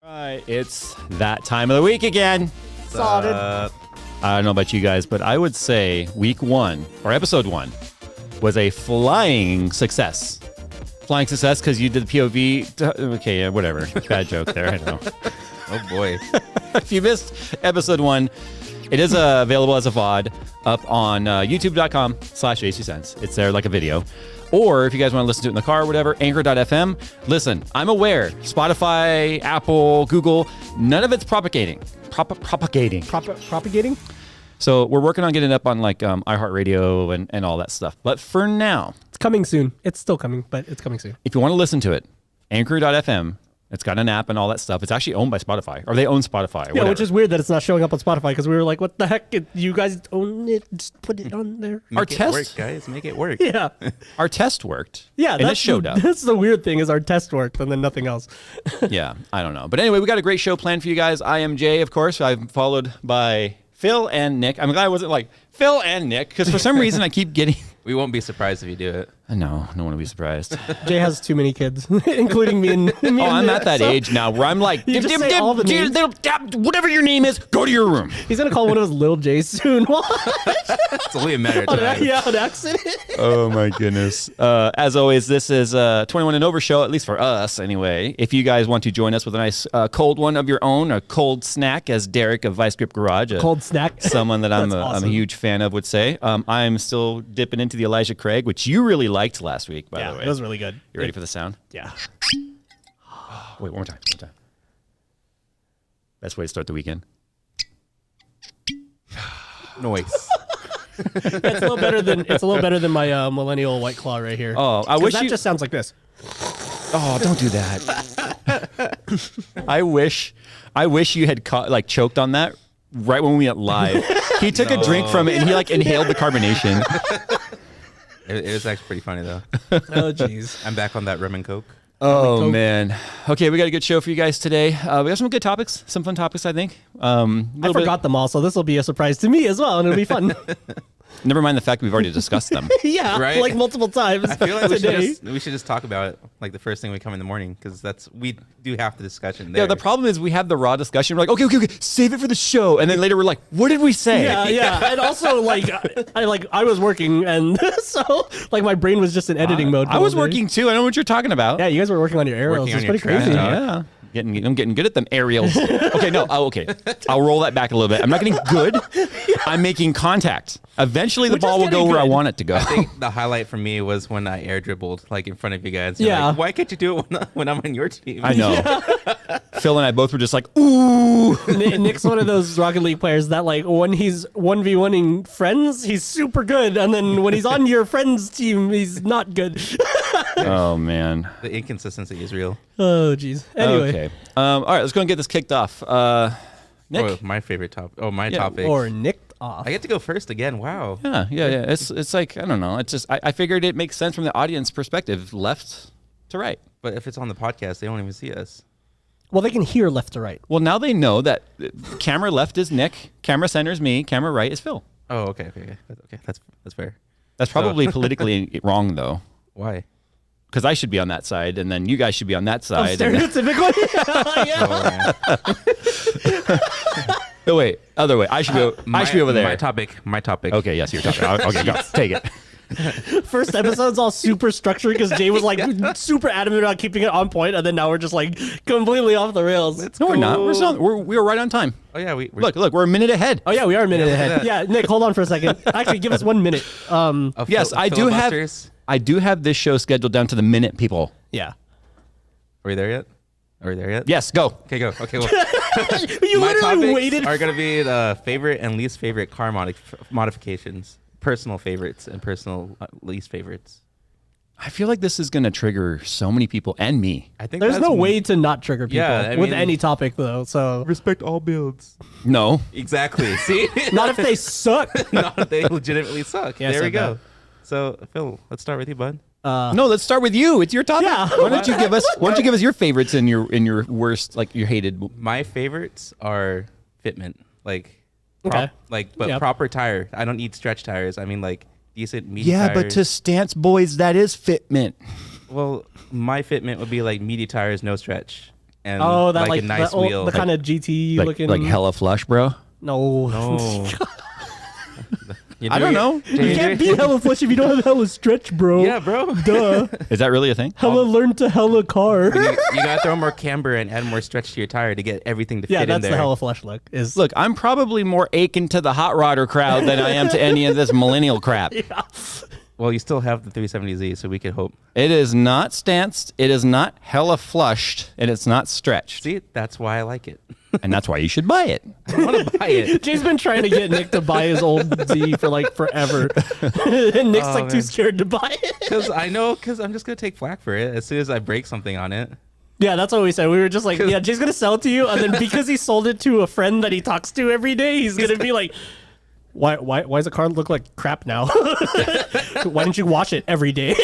Right, it's that time of the week again. Solid. I don't know about you guys, but I would say week 1 or episode 1 was a flying success. Flying success because you did the POV. Okay, yeah, whatever. Bad joke there. I don't know. Oh boy. If you missed episode 1, it is available as a VOD up on youtube.com/AC-Sense. It's there like a video. Or if you guys want to listen to it in the car or whatever, anchor.fm. Listen, I'm aware. Spotify, Apple, Google, none of it's propagating. Propagating. So we're working on getting it up on like iHeartRadio and all that stuff. But for now, It's coming soon. It's still coming, but it's coming soon. if you want to listen to it, anchor.fm. It's got an app and all that stuff. It's actually owned by Spotify, or they own Spotify. Or Yeah, whatever. which is weird that it's not showing up on Spotify because we were like, what the heck? You guys own it? Just put it on there. Make it test- work, guys. Make it work. Yeah. Our test worked. Yeah. and it showed up. That's the weird thing is our test worked and then nothing else. Yeah, I don't know. But anyway, we got a great show planned for you guys. I am Jay, of course. I'm followed by Phil and Nick. I'm glad I wasn't like Phil and Nick because for some reason I keep getting... We won't be surprised if you do it. No one will be surprised. Jay has too many kids, including me and me. Oh, I'm at that age now where I'm like, You just say all the names. whatever your name is, go to your room. He's going to call one of us Lil J soon. It's only a matter of time. Yeah, an accident. Oh my goodness. As always, this is a 21 and over show, at least for us anyway. If you guys want to join us with a nice cold one of your own, a cold snack, as Derek of Vice Grip Garage, Cold snack. someone that I'm That's a awesome. huge fan of, would say. I'm still dipping into the Elijah Craig, which you really liked last week, by the way. It was really good. You ready for the sound? Yeah. Wait, one more time. Best way to start the weekend. Noise. It's a little better than my millennial White Claw right here. Oh, I 'Cause wish that you... just sounds like this. Oh, don't do that. I wish you had choked on that right when we went live. He took a drink from it and he inhaled the carbonation. It was actually pretty funny though. Oh, jeez. I'm back on that rum and coke. Oh Coke. man. Okay, we got a good show for you guys today. We got some good topics, some fun topics, I think. I forgot them all, so this will be a surprise to me as well, and it'll be fun. Never mind the fact we've already discussed them. Yeah, Right? like multiple times. I feel like today. we should just talk about it like the first thing we come in the morning because we do have the discussion there. Yeah, the problem is we have the raw discussion. We're like, okay, save it for the show, and then later we're like, what did we say? Yeah, and also I was working, and so my brain was just in editing mode. I was the whole day. working too. I know what you're talking about. Yeah, you guys were working on your aerials. Working It's on your pretty crazy. trash Yeah. I'm getting good at them aerials. Okay, no. Oh, okay. I'll roll that back a little bit. I'm not getting good. I'm making contact. Eventually, the We're ball just will go getting where I good. want it to go. I think the highlight for me was when I air dribbled in front of you guys. You're Yeah. like, why can't you do it when I'm on your team? I know. Phil and I both were just like, ooh. Nick's one of those Rocket League players that when he's 1v1ing friends, he's super good, and then when he's on your friend's team, he's not good. Oh man. The inconsistency is real. Oh, jeez. Anyway. Okay. All right. Let's go and get this kicked off. Nick. Oh, my favorite topic. Oh, my Yeah, topic. Or nicked off. I get to go first again. Wow. Yeah. It's like I don't know. It's just I figured it makes sense from the audience perspective, left to right. But if it's on the podcast, they don't even see us. Well, they can hear left to right. Well, now they know that camera left is Nick, camera center is me, camera right is Phil. Oh, okay. That's fair. That's probably politically wrong though, Why? because I should be on that side, and then you guys should be on that side. and then- Stereotypically. Yeah. Oh, man. No, wait, other way. I should be. I should be over there. My topic. Okay, yes, you're talking. Okay, go. Take it. First episode's all super structured because Jay was super adamant about keeping it on point, and then now we're just completely off the rails. No, we're not. We're right on time. Oh yeah, we're Look, we're a minute ahead. Oh yeah, we are a minute Yeah, look at ahead. that. Yeah, Nick, hold on for a second. Actually, give us 1 minute. Yes, I do have. I do have this show scheduled down to the minute, people. Yeah. Are we there yet? Yes, go. Okay, go. Okay, well, You my literally topics waited. are gonna be the favorite and least favorite car modifications, personal favorites and personal least favorites. I feel like this is going to trigger so many people and me. I think There's that's no way to not trigger people Yeah, I with mean- any topic though. So respect all builds. No. Exactly. See, not if they suck. not if they legitimately suck. Yeah, I there we said go. that. So Phil, let's start with you, bud. No, let's start with you. It's your topic. Yeah. Why don't you give us your favorites and your worst, your hated? My favorites are fitment, Okay. Yep. proper tire. I don't need stretch tires. I mean decent meaty Yeah, tires. but to stance boys, that is fitment. Well, my fitment would be meaty tires, no stretch, and Oh, that like a nice wheel. the kind of GT looking. Like hella flush, bro. No. No. I don't know. You can't be hella flush if you don't have hella stretch, bro. Yeah, bro. Duh. Is that really a thing? Hella learn to hella car. You gotta throw more camber and add more stretch to your tire to get everything to Yeah, fit in that's there. the hella flush look. Is Look, I'm probably more akin to the hot rodder crowd than I am to any of this millennial crap. yeah. Well, you still have the 370Z, so we could hope. It is not stanced, it is not hella flushed, and it's not stretched. See, that's why I like it. And that's why you should buy it. I want to buy it. Jay's been trying to get Nick to buy his old Z for like forever, and Nick's like too man. scared to buy it. Because I'm just gonna take flack for it as soon as I break something on it. Yeah, that's what we said. We were just like, yeah, Jay's gonna sell it to you, and then because he sold it to a friend that he talks to every day, he's gonna be like, why does the car look like crap now? Why didn't you wash it every day?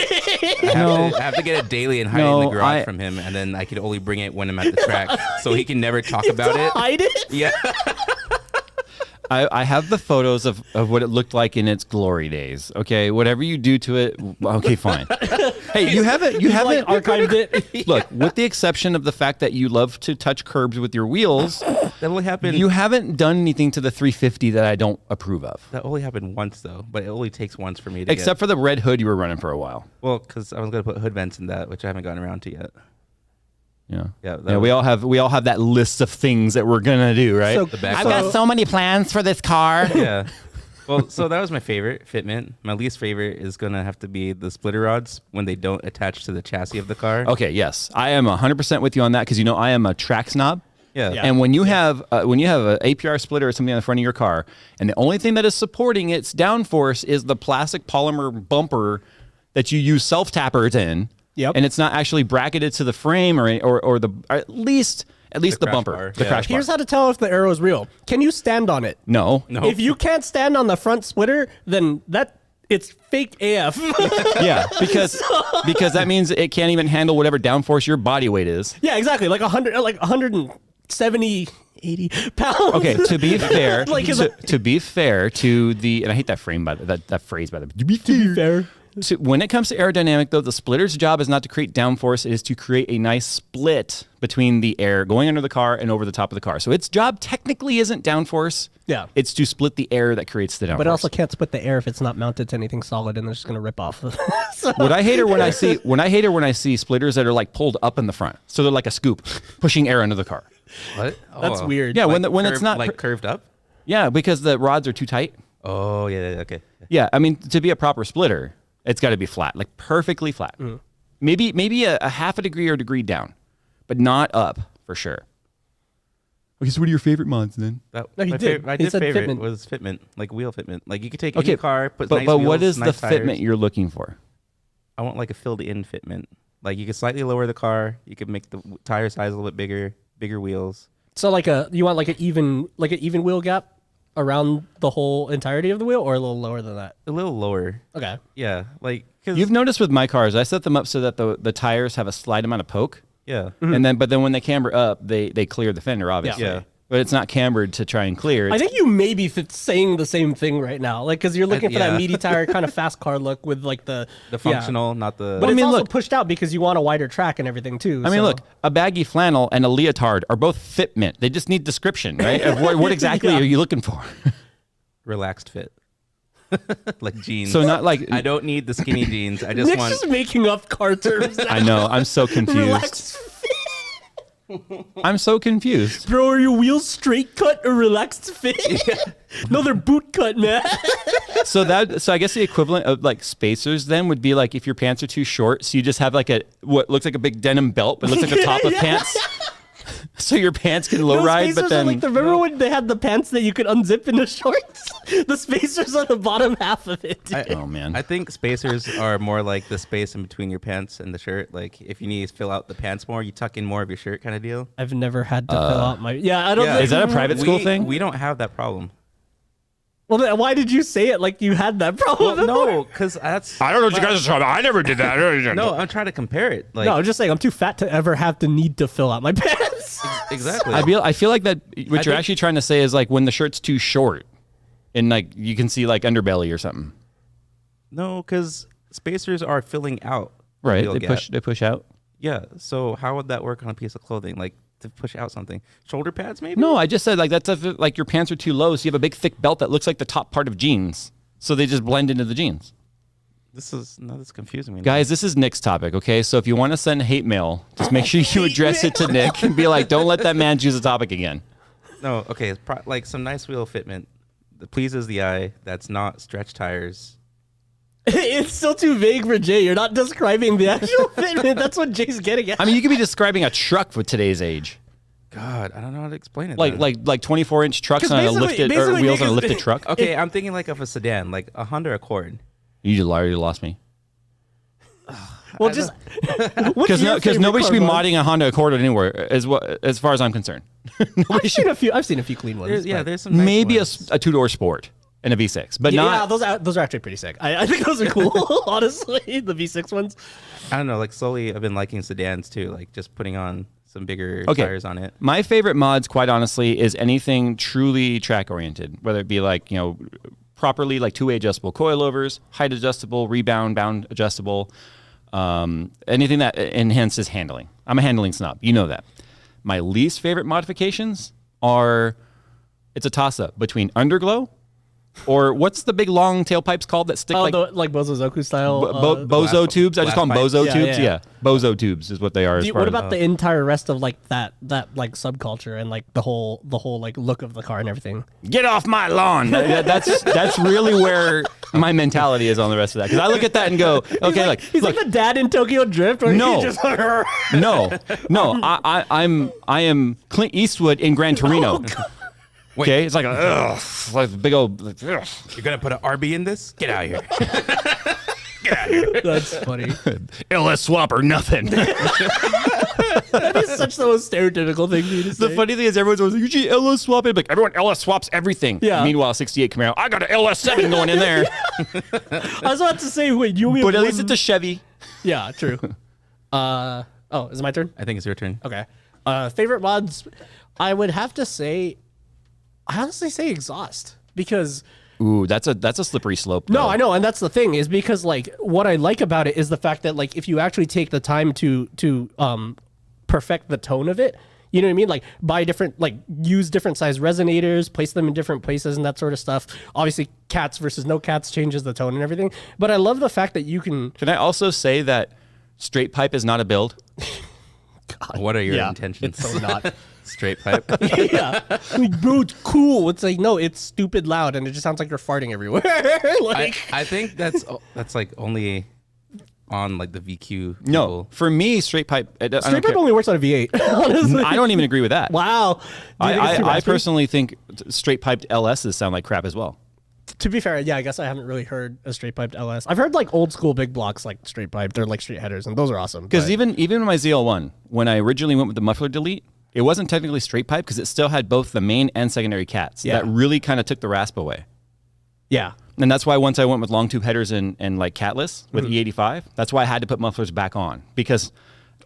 I have to get it daily and hide it in the garage from him, and then I can only bring it when I'm at the track, so he can never talk about it. Hide it? Yeah. I have the photos of what it looked like in its glory days. Okay, whatever you do to it, okay, fine. Hey, you haven't Like archived it. Look, with the exception of the fact that you love to touch curbs with your wheels, That only happened. you haven't done anything to the 350 that I don't approve of. That only happened once though, but it only takes once for me to Except for the red hood you were running for a while. well, because I was gonna put hood vents in that, which I haven't gotten around to yet. Yeah. Yeah, that Yeah, we all have that list of things that we're gonna do, right? So- The back. I've got so many plans for this car. Yeah. Well, so that was my favorite fitment. My least favorite is gonna have to be the splitter rods when they don't attach to the chassis of the car. Okay, yes. I am 100% with you on that because you know I am a track snob. Yeah. Yeah. And when you have an APR splitter or something on the front of your car, and the only thing that is supporting its downforce is the plastic polymer bumper that you use self tappers in, Yep. and it's not actually bracketed to the frame or at least the crash bumper, bar. the Yeah. crash bar. Here's how to tell if the arrow is real. Can you stand on it? No. If you can't stand on the front splitter, then it's fake AF. Yeah, because that means it can't even handle whatever downforce your body weight is. Yeah, exactly. Like 170, 80 pounds. Okay, to be fair, Like, to be fair to the, and I hate that frame by that phrase by the. To be fair. When it comes to aerodynamic, though, the splitter's job is not to create downforce; it is to create a nice split between the air going under the car and over the top of the car. So its job technically isn't downforce. Yeah. It's to split the air that creates the downforce. But it also can't split the air if it's not mounted to anything solid, and they're just gonna rip off. So- What I hate her when I see splitters that are like pulled up in the front, so they're like a scoop, pushing air into the car. What? That's Oh. weird. Yeah, Like when it's not like curved up. yeah, because the rods are too tight. Oh yeah. Okay. Yeah, I mean to be a proper splitter, it's got to be flat, like perfectly flat. Maybe a half a degree or a degree down, but not up for sure. Okay, so what are your favorite mods then? That, No, he my did. My He said favorite fitment. was fitment, like wheel fitment. Like you could take Okay, any car, put but nice but wheels, what is nice the tires. fitment you're looking for? I want like a filled-in fitment. Like you could slightly lower the car. You could make the tire size a little bit bigger wheels. So you want like an even wheel gap around the whole entirety of the wheel, or a little lower than that? A little lower. Okay. Yeah, like because You've noticed with my cars, I set them up so that the tires have a slight amount of poke, yeah. and then when they camber up, they clear the fender, obviously. Yeah. But it's not cambered to try and clear. I It's, think you may be saying the same thing right now, like because you're looking for that yeah. meaty tire kind of fast car look with like the Functional, not the. But I it's mean, also look- pushed out because you want a wider track and everything too. I mean, so- look, a baggy flannel and a leotard are both fitment. They just need description, right? Of what exactly Yeah. are you looking for? relaxed fit. Like jeans. So not like I don't need the skinny jeans. I just Nick's want. just making up car terms. Now. I know. I'm so confused. Relaxed fit. I'm so confused. Bro, are your wheels straight cut or relaxed fit? No, they're boot cut, man. So I guess the equivalent of like spacers then would be like if your pants are too short, so you just have like what looks like a big denim belt, but looks like the top of Yeah. pants. So your pants can low Those ride, spacers but then are like remember when they had the pants that you could unzip in the shorts? The spacers on the bottom half of it. Dude. oh man. I think spacers are more like the space in between your pants and the shirt. Like if you need to fill out the pants more, you tuck in more of your shirt, kind of deal. I've never had to fill out my. Yeah, I don't. Yeah. think- Is that a private school thing? We don't have that problem. Well, then why did you say it like you had that problem? Well, before? no, because that's. I don't know what you guys are talking about. I never did that. No, I'm trying to compare it. Like No, I'm just saying I'm too fat to ever have to need to fill out my pants. exactly. I feel like that what you're think- actually trying to say is like when the shirt's too short and like you can see like underbelly or something. No, because spacers are filling out. the Right. wheel They gap. push out. Yeah. So how would that work on a piece of clothing? Like to push out something. Shoulder pads, maybe? No, I just said like that's like your pants are too low, so you have a big thick belt that looks like the top part of jeans, so they just blend into the jeans. This is confusing me. Guys, this is Nick's topic, okay? So if you want to send hate mail, just make sure you address it to Nick and be like, don't let that man choose the topic again. No, okay, like some nice wheel fitment that pleases the eye. That's not stretch tires. It's still too vague for Jay. You're not describing the actual fitment. That's what Jay's getting at. I mean, you could be describing a truck for today's age. God, I don't know how to explain it. Like 24-inch trucks on a lifted or wheels on a lifted truck. Okay, I'm thinking like of a sedan, like a Honda Accord. You already lost me. Well, just because nobody should be modding a Honda Accord anywhere, as far as I'm concerned. I've seen a few clean ones. There's some nice maybe ones. a two-door Sport and a V6, but not. Yeah, those are actually pretty sick. I think those are cool. Honestly, the V6 ones. I don't know. Like slowly, I've been liking sedans too. Like just putting on some bigger tires on it. My favorite mods, quite honestly, is anything truly track-oriented, whether it be like properly like two-way adjustable coilovers, height adjustable, rebound, bound adjustable, anything that enhances handling. I'm a handling snob. You know that. My least favorite modifications are, it's a toss-up between underglow or what's the big long tailpipes called that stick like Bozo Zoku style? Bozo tubes? I just call them Bozo tubes. Yeah. Bozo tubes is what they are. What about the entire rest of like that like subculture and like the whole like look of the car and everything? Get off my lawn. That's really where my mentality is on the rest of that. Because I look at that and go, okay, he's like the dad in Tokyo Drift. Where No. he just no. I am Clint Eastwood in Gran Torino. Okay, it's like like big old. Ugh. You're gonna put an RB in this? Get out of here. Get out of here. That's funny. LS swap or nothing. That is such the most stereotypical thing for you to say. The funny thing is, everyone's always like, "You LS swap it." Like everyone LS swaps everything. Yeah. Meanwhile, 68 Camaro, I got an LS7 going in there. I was about to say, wait, you only have But at one- least it's a Chevy. Yeah, true. Is it my turn? I think it's your turn. Okay. Favorite mods, I would have to say, I honestly say exhaust because. Ooh, that's a slippery slope. No, though. I know, and that's the thing is because like what I like about it is the fact that like if you actually take the time to perfect the tone of it, you know what I mean? Like buy different, like use different size resonators, place them in different places and that sort of stuff. Obviously, cats versus no cats changes the tone and everything. But I love the fact that you can. Can I also say that straight pipe is not a build? God, What are your intentions? It's so not. Straight pipe. Yeah, like, bro, it's cool. It's like no, it's stupid loud, and it just sounds like you're farting everywhere. I think that's like only on like the VQ. No, people. for me, straight pipe. Straight pipe only works on a V8. Honestly, I don't even agree with that. Wow. Do you think it's too I raspy? personally think straight piped LSs sound like crap as well. To be fair, yeah, I guess I haven't really heard a straight piped LS. I've heard like old school big blocks like straight piped or like straight headers, and those are awesome. Because but- even my ZL1, when I originally went with the muffler delete, it wasn't technically straight pipe because it still had both the main and secondary cats. Yeah. That really kind of took the rasp away. yeah, And that's why once I went with long tube headers and like catless with E85, that's why I had to put mufflers back on because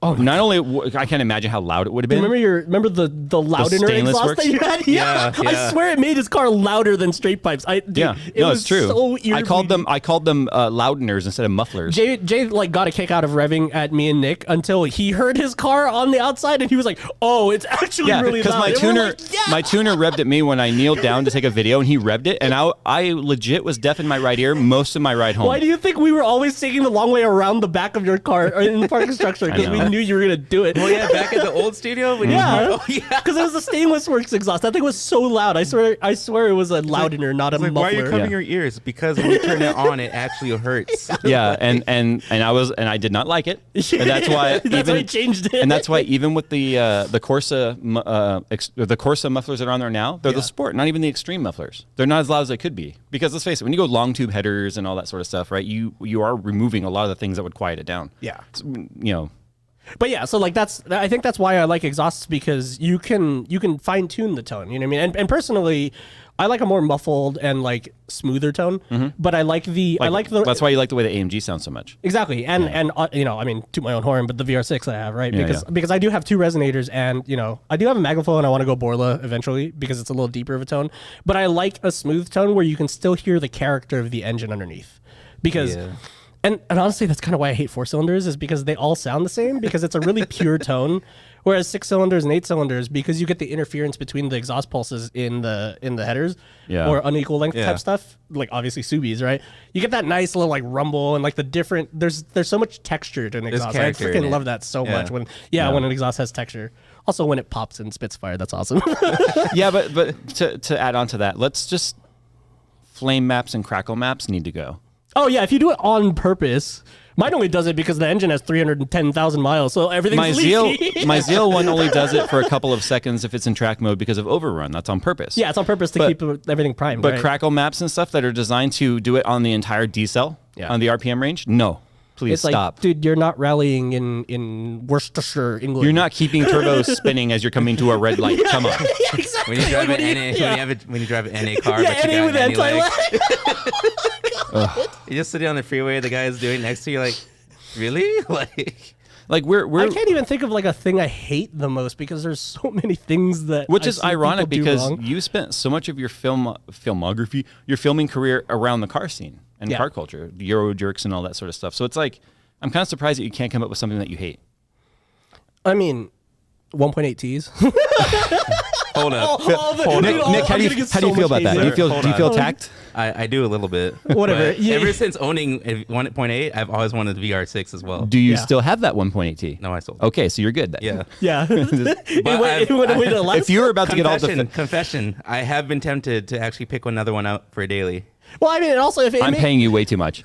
not only I can't imagine how loud it would have been. remember the Loudener stainless exhaust works? that you had? Yeah. I swear it made his car louder than straight pipes. It no, was it's true. So I called them Loudeners instead of mufflers. Jay like got a kick out of revving at me and Nick until he heard his car on the outside and he was like, "Oh, it's actually really because loud." my And we're tuner, like, yeah. my tuner revved at me when I kneeled down to take a video, and he revved it, and I legit was deaf in my right ear most of my ride home. Why do you think we were always taking the long way around the back of your car or in the parking structure? Because we know. knew you were gonna do it. Oh yeah, back at the old studio when Yeah, Oh yeah. because it was a stainless works exhaust. That thing was so loud. I swear it was a Loudener, not a Like, muffler. why are you covering Yeah. your ears? Because when you turn it on, it actually hurts. Yeah, and I did not like it, and that's why That's why I changed it. And that's why even with the Corsa the Corsa mufflers that are on there now, they're the Sport, not even the Extreme mufflers. They're not as loud as they could be because let's face it, when you go long tube headers and all that sort of stuff, right? You are removing a lot of the things that would quiet it down. Yeah. But yeah, so like I think that's why I like exhausts because you can fine tune the tone. You know what I mean? And personally, I like a more muffled and like smoother tone. But I like the that's why you like the way the AMG sounds so much. exactly. And I mean, toot my own horn, but the VR6 I have, right? Yeah, Because I do have two resonators and I do have a Magaflow and I want to go Borla eventually because it's a little deeper of a tone. But I like a smooth tone where you can still hear the character of the engine underneath. Because And honestly, that's kind of why I hate 4-cylinders, is because they all sound the same, because it's a really pure tone. Whereas 6-cylinders and 8-cylinders, because you get the interference between the exhaust pulses in the headers, or unequal length type stuff, like obviously Subies, right? You get that nice little like rumble and like the different. There's so much texture to an exhaust. I freaking love that so much when when an exhaust has texture. Also, when it pops and spits fire, that's awesome. Yeah, but to add on to that, let's just flame maps and crackle maps need to go. Oh yeah, if you do it on purpose. Mine only does it because the engine has 310,000 miles, so everything's leaky. My Zeal one only does it for a couple of seconds if it's in track mode because of overrun. That's on purpose. Yeah, it's on purpose to keep everything primed. But crackle maps and stuff that are designed to do it on the entire decel, on the RPM range, no. Please stop. Like, dude, you're not rallying in Worcestershire, England. You're not keeping turbos spinning as you're coming to a red light. Come on. When Exactly. you drive when you drive an NA car, but you NA with got an anti-lag. lag. You're just sitting on the freeway, the guy is doing next to you, like, really? Like we're I can't even think of like a thing I hate the most because there's so many things that which I is see ironic people do because wrong. you spent so much of your filmography, your filming career around the car scene and car culture, the Euro jerks and all that sort of stuff. So it's like I'm kind of surprised that you can't come up with something that you hate. I mean, 1.8 T's. Hold up. Nick, how do you feel about that? Do you feel attacked? I do a little bit. Whatever. But ever since owning 1.8, I've always wanted the VR6 as well. Do you still have that 1.8T? No, I sold it. Okay, so you're good then. Yeah. Yeah. If you were about to get all the confession, I have been tempted to actually pick another one out for a daily. Well, I mean, it also I'm paying you way too much.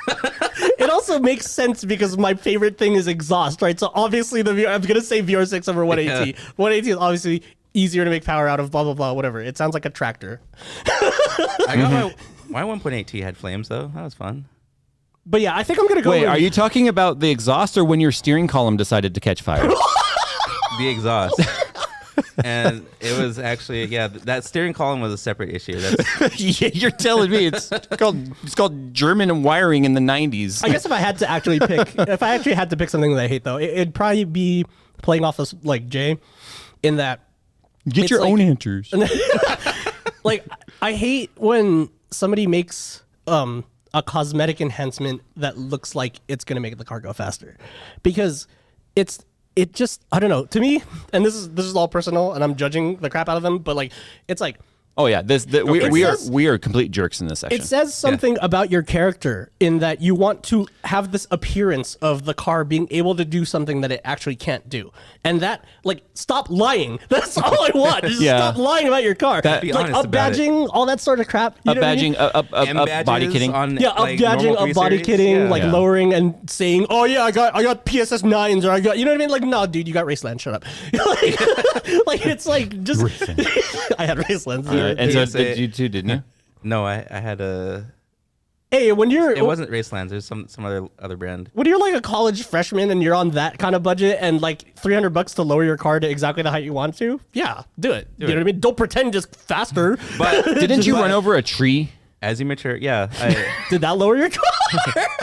It also makes sense because my favorite thing is exhaust, right? So obviously I'm gonna say VR6 over 180. 180 is obviously easier to make power out of, blah blah blah, whatever. It sounds like a tractor. I got my 1.8T had flames though. That was fun. But yeah, I think I'm gonna go. Wait, are you talking about the exhaust or when your steering column decided to catch fire? The exhaust. And it was actually, that steering column was a separate issue. Yeah, you're telling me it's called German wiring in the 90s. I guess if I had to actually pick, something that I hate though, it'd probably be playing off this like Jay, in that get your own answers. Like I hate when somebody makes a cosmetic enhancement that looks like it's gonna make the car go faster, because it just, I don't know, to me, and this is all personal and I'm judging the crap out of them, but like it's like, oh yeah, we are complete jerks in this section. it says something about your character in that you want to have this appearance of the car being able to do something that it actually can't do. And that, like, stop lying. That's all I want. Just stop lying about your car. Be like honest about up-badging, all that sort of crap. You know what I mean? up body kitting. Up-badging, up-body kitting, like lowering and saying, oh yeah, I got PSS 9s, or I got, you know what I mean? Like, no, dude, you got Raceland, shut up. like it's like, just, I had Raceland. And so did you too, didn't you? No, I had a... Hey, when you're... It wasn't Racelands. There's some other brand. When you're like a college freshman and you're on that kind of budget and like $300 to lower your car to exactly the height you want to, yeah, do it. You know what I mean? Don't pretend just faster. But didn't you run over a tree? As you mature, yeah. Did that lower your car?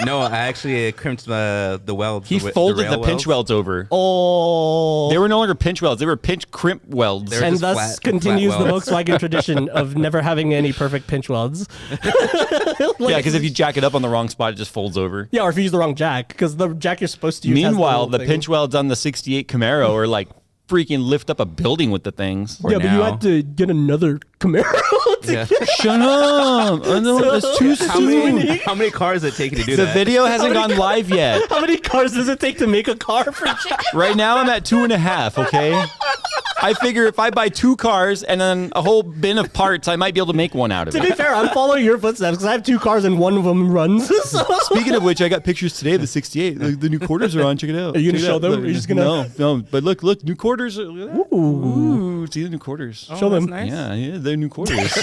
No, I actually crimped the welds. He folded the pinch welds over. Oh. They were no longer pinch welds. They were pinch crimp welds. They were And just thus continues the welds. Volkswagen tradition of never having any perfect pinch welds. Yeah, because if you jack it up on the wrong spot, it just folds over. Yeah, or if you use the wrong jack, because the jack you're supposed to use Meanwhile, has the thing. pinch welds on the 68 Camaro are like freaking lift up a building with the things. Yeah, but you had to get another Camaro. Shut up. I know, it's too soon. How many cars did it take you to do The that? video hasn't gone live yet. How many cars does it take to make a car for jack? Right now I'm at 2.5, okay? I figure if I buy 2 cars and then a whole bin of parts, I might be able to make one out of To be it. fair, I'm following your footsteps because I have 2 cars and one of them runs. So. Speaking of which, I got pictures today of the 68. The new quarters are on. Check it out. Are you gonna Check it show out. them? Look, Or are you just gonna- No. But look, new quarters. Ooh, see the new quarters. Show them. Nice. Yeah, they're new quarters.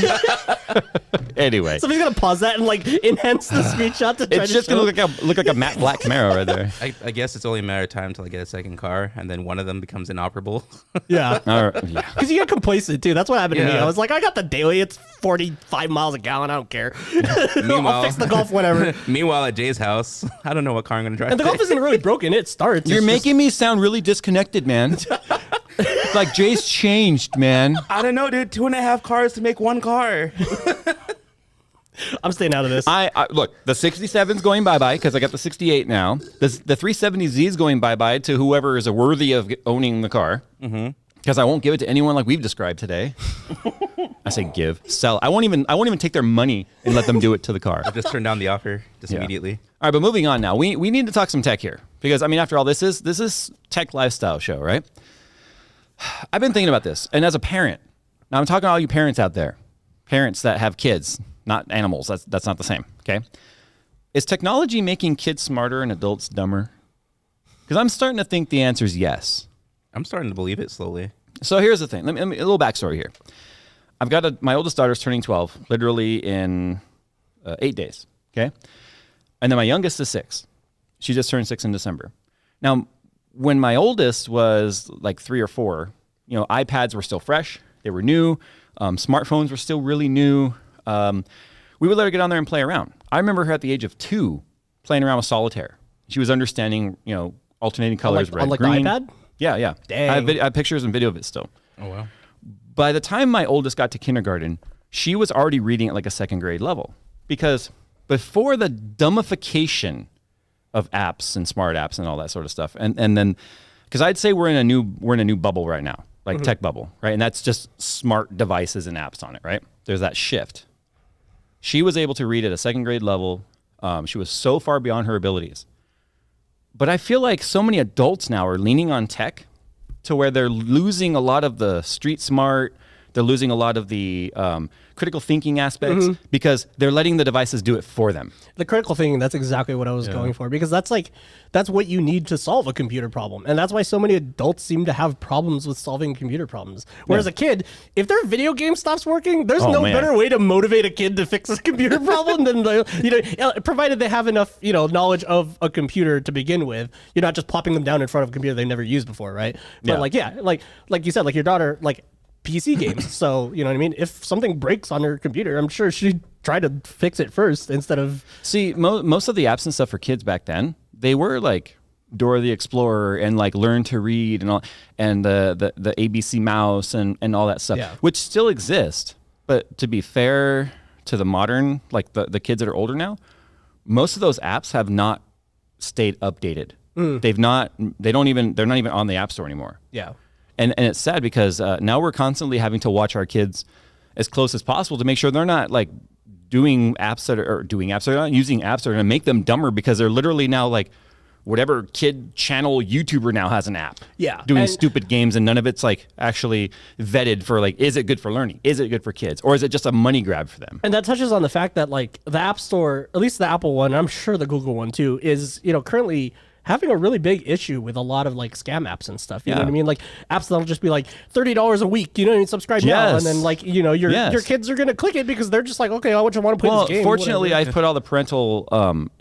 Anyway, Somebody's gonna pause that and like enhance the screenshot to try it's to just show. gonna look like a matte black Camaro right there. I guess it's only a matter of time until I get a second car, and then one of them becomes inoperable. Yeah. All right, yeah. Because you get complacent too. That's what happened to me. Yeah. I was like, I got the daily. It's 45 miles a gallon. I don't care. I'll Meanwhile- fix the Golf whenever. Meanwhile, at Jay's house, I don't know what car I'm going to drive. And the Golf isn't really broken. It starts. You're It's just- making me sound really disconnected, man. Like Jay's changed, man. I don't know, dude. 2.5 cars to make one car. I'm staying out of this. I look, the 67's going bye-bye because I got the 68 now. The 370Z is going bye-bye to whoever is worthy of owning the car. Because I won't give it to anyone like we've described today. I say give, sell. I won't even take their money and let them do it to the car. I'll just turn down the offer immediately. All right, but moving on now. We need to talk some tech here because I mean, after all, this is tech lifestyle show, right? I've been thinking about this, and as a parent, now I'm talking to all you parents out there, parents that have kids, not animals. That's not the same. Okay, is technology making kids smarter and adults dumber? Because I'm starting to think the answer is yes. I'm starting to believe it slowly. So here's the thing. Let me a little backstory here. I've got my oldest daughter's turning 12, literally in 8 days. Okay, and then my youngest is 6. She just turned 6 in December. Now, when my oldest was like 3 or 4, iPads were still fresh. They were new. Smartphones were still really new. We would let her get on there and play around. I remember her at the age of 2 playing around with solitaire. She was understanding, alternating colors, red, green. The iPad? Yeah. Dang. I have pictures and video of it still. Oh, wow. By the time my oldest got to kindergarten, she was already reading at like a 2nd grade level. Because before the dumbification of apps and smart apps and all that sort of stuff, and then, because I'd say we're in a new bubble right now, like tech bubble, right? And that's just smart devices and apps on it, right? There's that shift. She was able to read at a 2nd grade level. She was so far beyond her abilities. But I feel like so many adults now are leaning on tech to where they're losing a lot of the street smart. They're losing a lot of the critical thinking aspects because they're letting the devices do it for them. The critical thinking, that's exactly what I was going for, because that's what you need to solve a computer problem. And that's why so many adults seem to have problems with solving computer problems. Whereas a kid, if their video game stops working, there's no better way to motivate a kid to fix a computer problem than, provided they have enough, knowledge of a computer to begin with. You're not just plopping them down in front of a computer they've never used before, right? But like you said, like your daughter, like PC games. So, you know what I mean? If something breaks on her computer, I'm sure she'd try to fix it first instead of... See, most of the apps and stuff for kids back then, they were like Dora the Explorer and like Learn to Read and all, and the ABC Mouse and all that stuff, which still exist. But to be fair to the modern, like the kids that are older now, most of those apps have not stayed updated. They're not even on the App Store anymore. Yeah. And it's sad because now we're constantly having to watch our kids as close as possible to make sure they're not like doing apps that are they're not using apps that are going to make them dumber, because they're literally now like whatever kid channel YouTuber now has an app. Yeah. Doing stupid games, and none of it's like actually vetted for like, is it good for learning? Is it good for kids? Or is it just a money grab for them? And that touches on the fact that like the App Store, at least the Apple one, I'm sure the Google one too, is, currently having a really big issue with a lot of like scam apps and stuff. You know what I mean? Like apps that'll just be like $30 a week, subscribe now. And then like, your kids are going to click it because they're just like, okay, I just want to play this game. Fortunately, I've put all the parental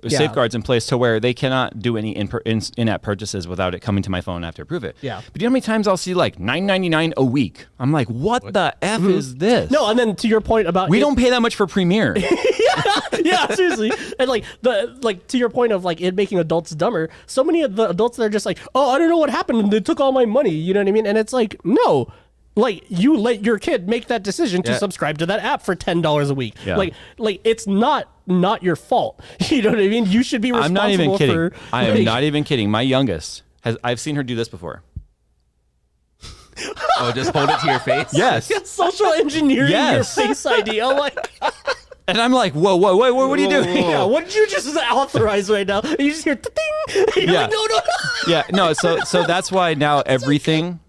safeguards in place to where they cannot do any in-app purchases without it coming to my phone. I have to approve it. Yeah. But you know how many times I'll see like $9.99 a week? I'm like, what the F is this? No, and then to your point about... We don't pay that much for Premiere. Yeah, seriously. And like to your point of like it making adults dumber, so many of the adults that are just like, oh, I don't know what happened, they took all my money, you know what I mean? And it's like, no, like you let your kid make that decision to subscribe to that app for $10 a week. Yeah. Like it's not your fault. You know what I mean? You should be responsible. I'm not even kidding. For, I am not even kidding. My youngest I've seen her do this before. Oh, just hold it to your face? Yes. Social engineering your Face ID. I'm like... And I'm like, whoa, what are you doing? Yeah, what did you just authorize right now? You just hear ding. You're like, no. Yeah, no. So that's why now everything,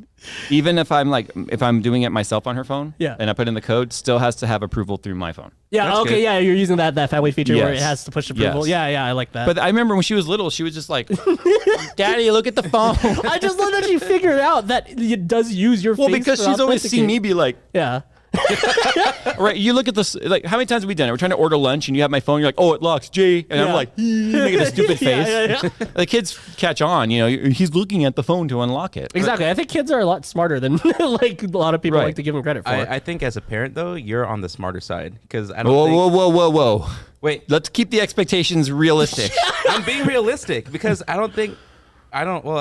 even if I'm doing it myself on her phone, and I put in the code, still has to have approval through my phone. Yeah. That's okay. good. Yeah, you're using that family feature where it has to push approval. Yes. Yeah. I like that. But I remember when she was little, she was just like, "Daddy, look at the phone." I just love that she figured out that it does use your face. Well, because she's always seen me be like, yeah. Right, you look at this, like how many times have we done it? We're trying to order lunch and you have my phone, you're like, oh, it locks, G, and I'm like, making a stupid face. Yeah. The kids catch on, he's looking at the phone to unlock it. Exactly. I think kids are a lot smarter than like a lot of people like to give them credit for. I think as a parent though, you're on the smarter side, because I don't Whoa. Wait, let's keep the expectations realistic. I'm being realistic because at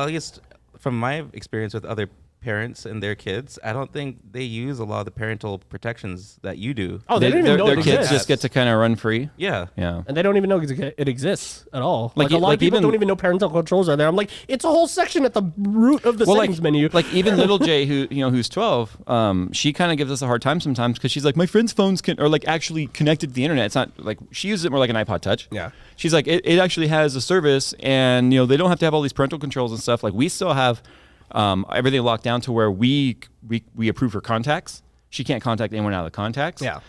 least from my experience with other parents and their kids, I don't think they use a lot of the parental protections that you do. Oh, they don't even know their it kids exists. just get to kind of run free. Yeah. Yeah. And they don't even know it exists at all. Like, Like, a lot like of people even- don't even know parental controls are there. I'm like, it's a whole section at the root of the settings menu. Like even little Jay, who's 12, she kind of gives us a hard time sometimes because she's like, my friends' phones are like actually connected to the internet. It's not like she uses it more like an iPod Touch. Yeah. She's like, it actually has a service, and they don't have to have all these parental controls and stuff. Like we still have everything locked down to where we approve her contacts. She can't contact anyone out of the contacts. Yeah.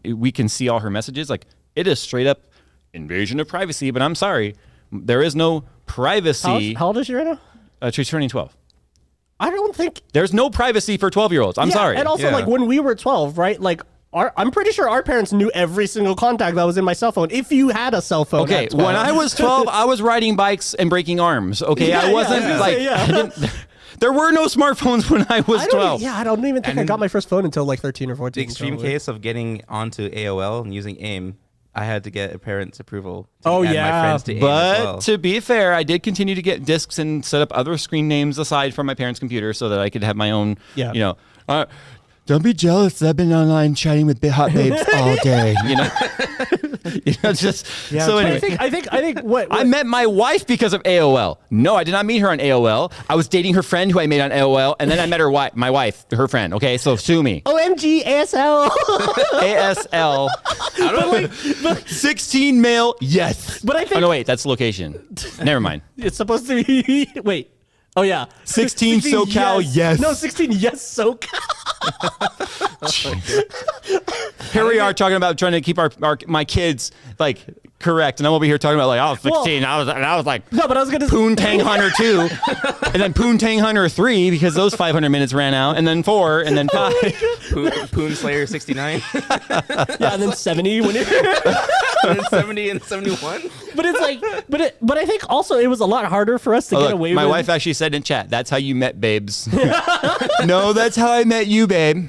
We can see all her messages. Like it is straight up invasion of privacy. But I'm sorry, there is no privacy. How old is she right now? She's turning 12. I don't think. There's no privacy for 12-year-olds. I'm Yeah, sorry. And also, Yeah. like when we were 12, right? Like. I'm pretty sure our parents knew every single contact that was in my cell phone. If you had a cell phone, Okay, at 12. when I was 12, I was riding bikes and breaking arms. Okay, Yeah, I wasn't yeah, like yeah. I didn't, there were no smartphones when I was 12. I don't even think I got my first phone until like 13 or 14. The extreme probably. case of getting onto AOL and using AIM, I had to get a parent's approval to Oh, add yeah. my friends to AIM But as well. to be fair, I did continue to get discs and set up other screen names aside from my parents' computer so that I could have my own. Yeah. Don't be jealous. I've been online chatting with hot babes all day. Just Yeah, so but anyway. I think what I met my wife because of AOL. No, I did not meet her on AOL. I was dating her friend who I made on AOL, and then I met my wife, her friend. Okay, so sue me. OMG ASL. ASL. 16 male, yes. But I think- Oh, no, wait, that's location. Never mind. It's supposed to be. Wait. Oh yeah. 16 SoCal, yes. No, 16 yes SoCal. Here we are talking about trying to keep my kids like correct, and I'm over here talking about like I was 16, I was like No, but I was gonna. Poontang Hunter 2, and then Poontang Hunter 3 because those 500 minutes ran out, and then 4, and then 5. Poon Slayer 69, Yeah, and then 70 when it. 70 and 71. But it's like, but I think also it was a lot harder for us to Oh, get look, away my with. wife actually said in chat, "That's how you met, babes." No, that's how I met you, babe.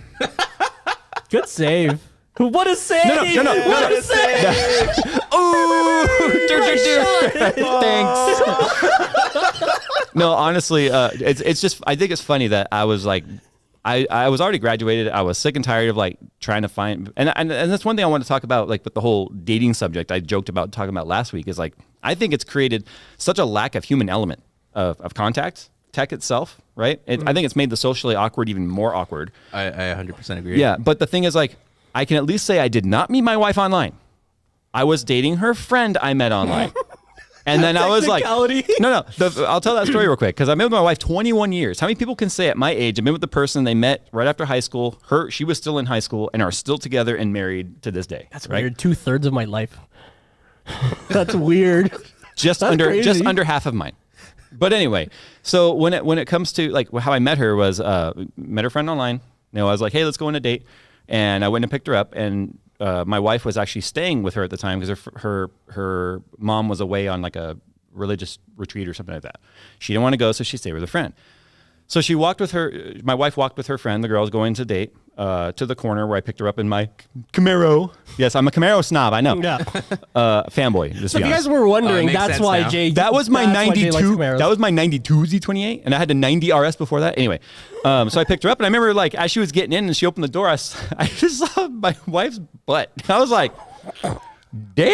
Good save. What a save! No. What a save! Ooh, thanks. No, honestly, it's just I think it's funny that I was like, I was already graduated. I was sick and tired of like trying to find, and that's one thing I want to talk about, like with the whole dating subject. I joked about talking about last week is like I think it's created such a lack of human element of contact. Tech itself, right? I think it's made the socially awkward even more awkward. I 100% agree. Yeah, but the thing is, like, I can at least say I did not meet my wife online. I was dating her friend I met online. And then I was like, Technicality. no. I'll tell that story real quick because I been with my wife 21 years. How many people can say at my age, I've been with the person they met right after high school, she was still in high school, and are still together and married to this day? That's right? weird. 2/3 of my life. That's weird. Just That's crazy. under half of mine. But anyway, so when it comes to like how I met her was met her friend online. I was like, hey, let's go on a date, and I went and picked her up, and my wife was actually staying with her at the time because her mom was away on like a religious retreat or something like that. She didn't want to go, so she stayed with a friend. So she walked with her. My wife walked with her friend. The girl was going to date to the corner where I picked her up in my Camaro. Yes, I'm a Camaro snob. I know. Yeah. Fanboy. Just So to if be you honest. guys were wondering, makes that's sense why now. Jay. That was my that's why Jay likes 92. Camaros. That was my 92 Z28, and I had a 90 RS before that. Anyway, so I picked her up, and I remember like as she was getting in and she opened the door, I just saw my wife's butt. I was like, damn!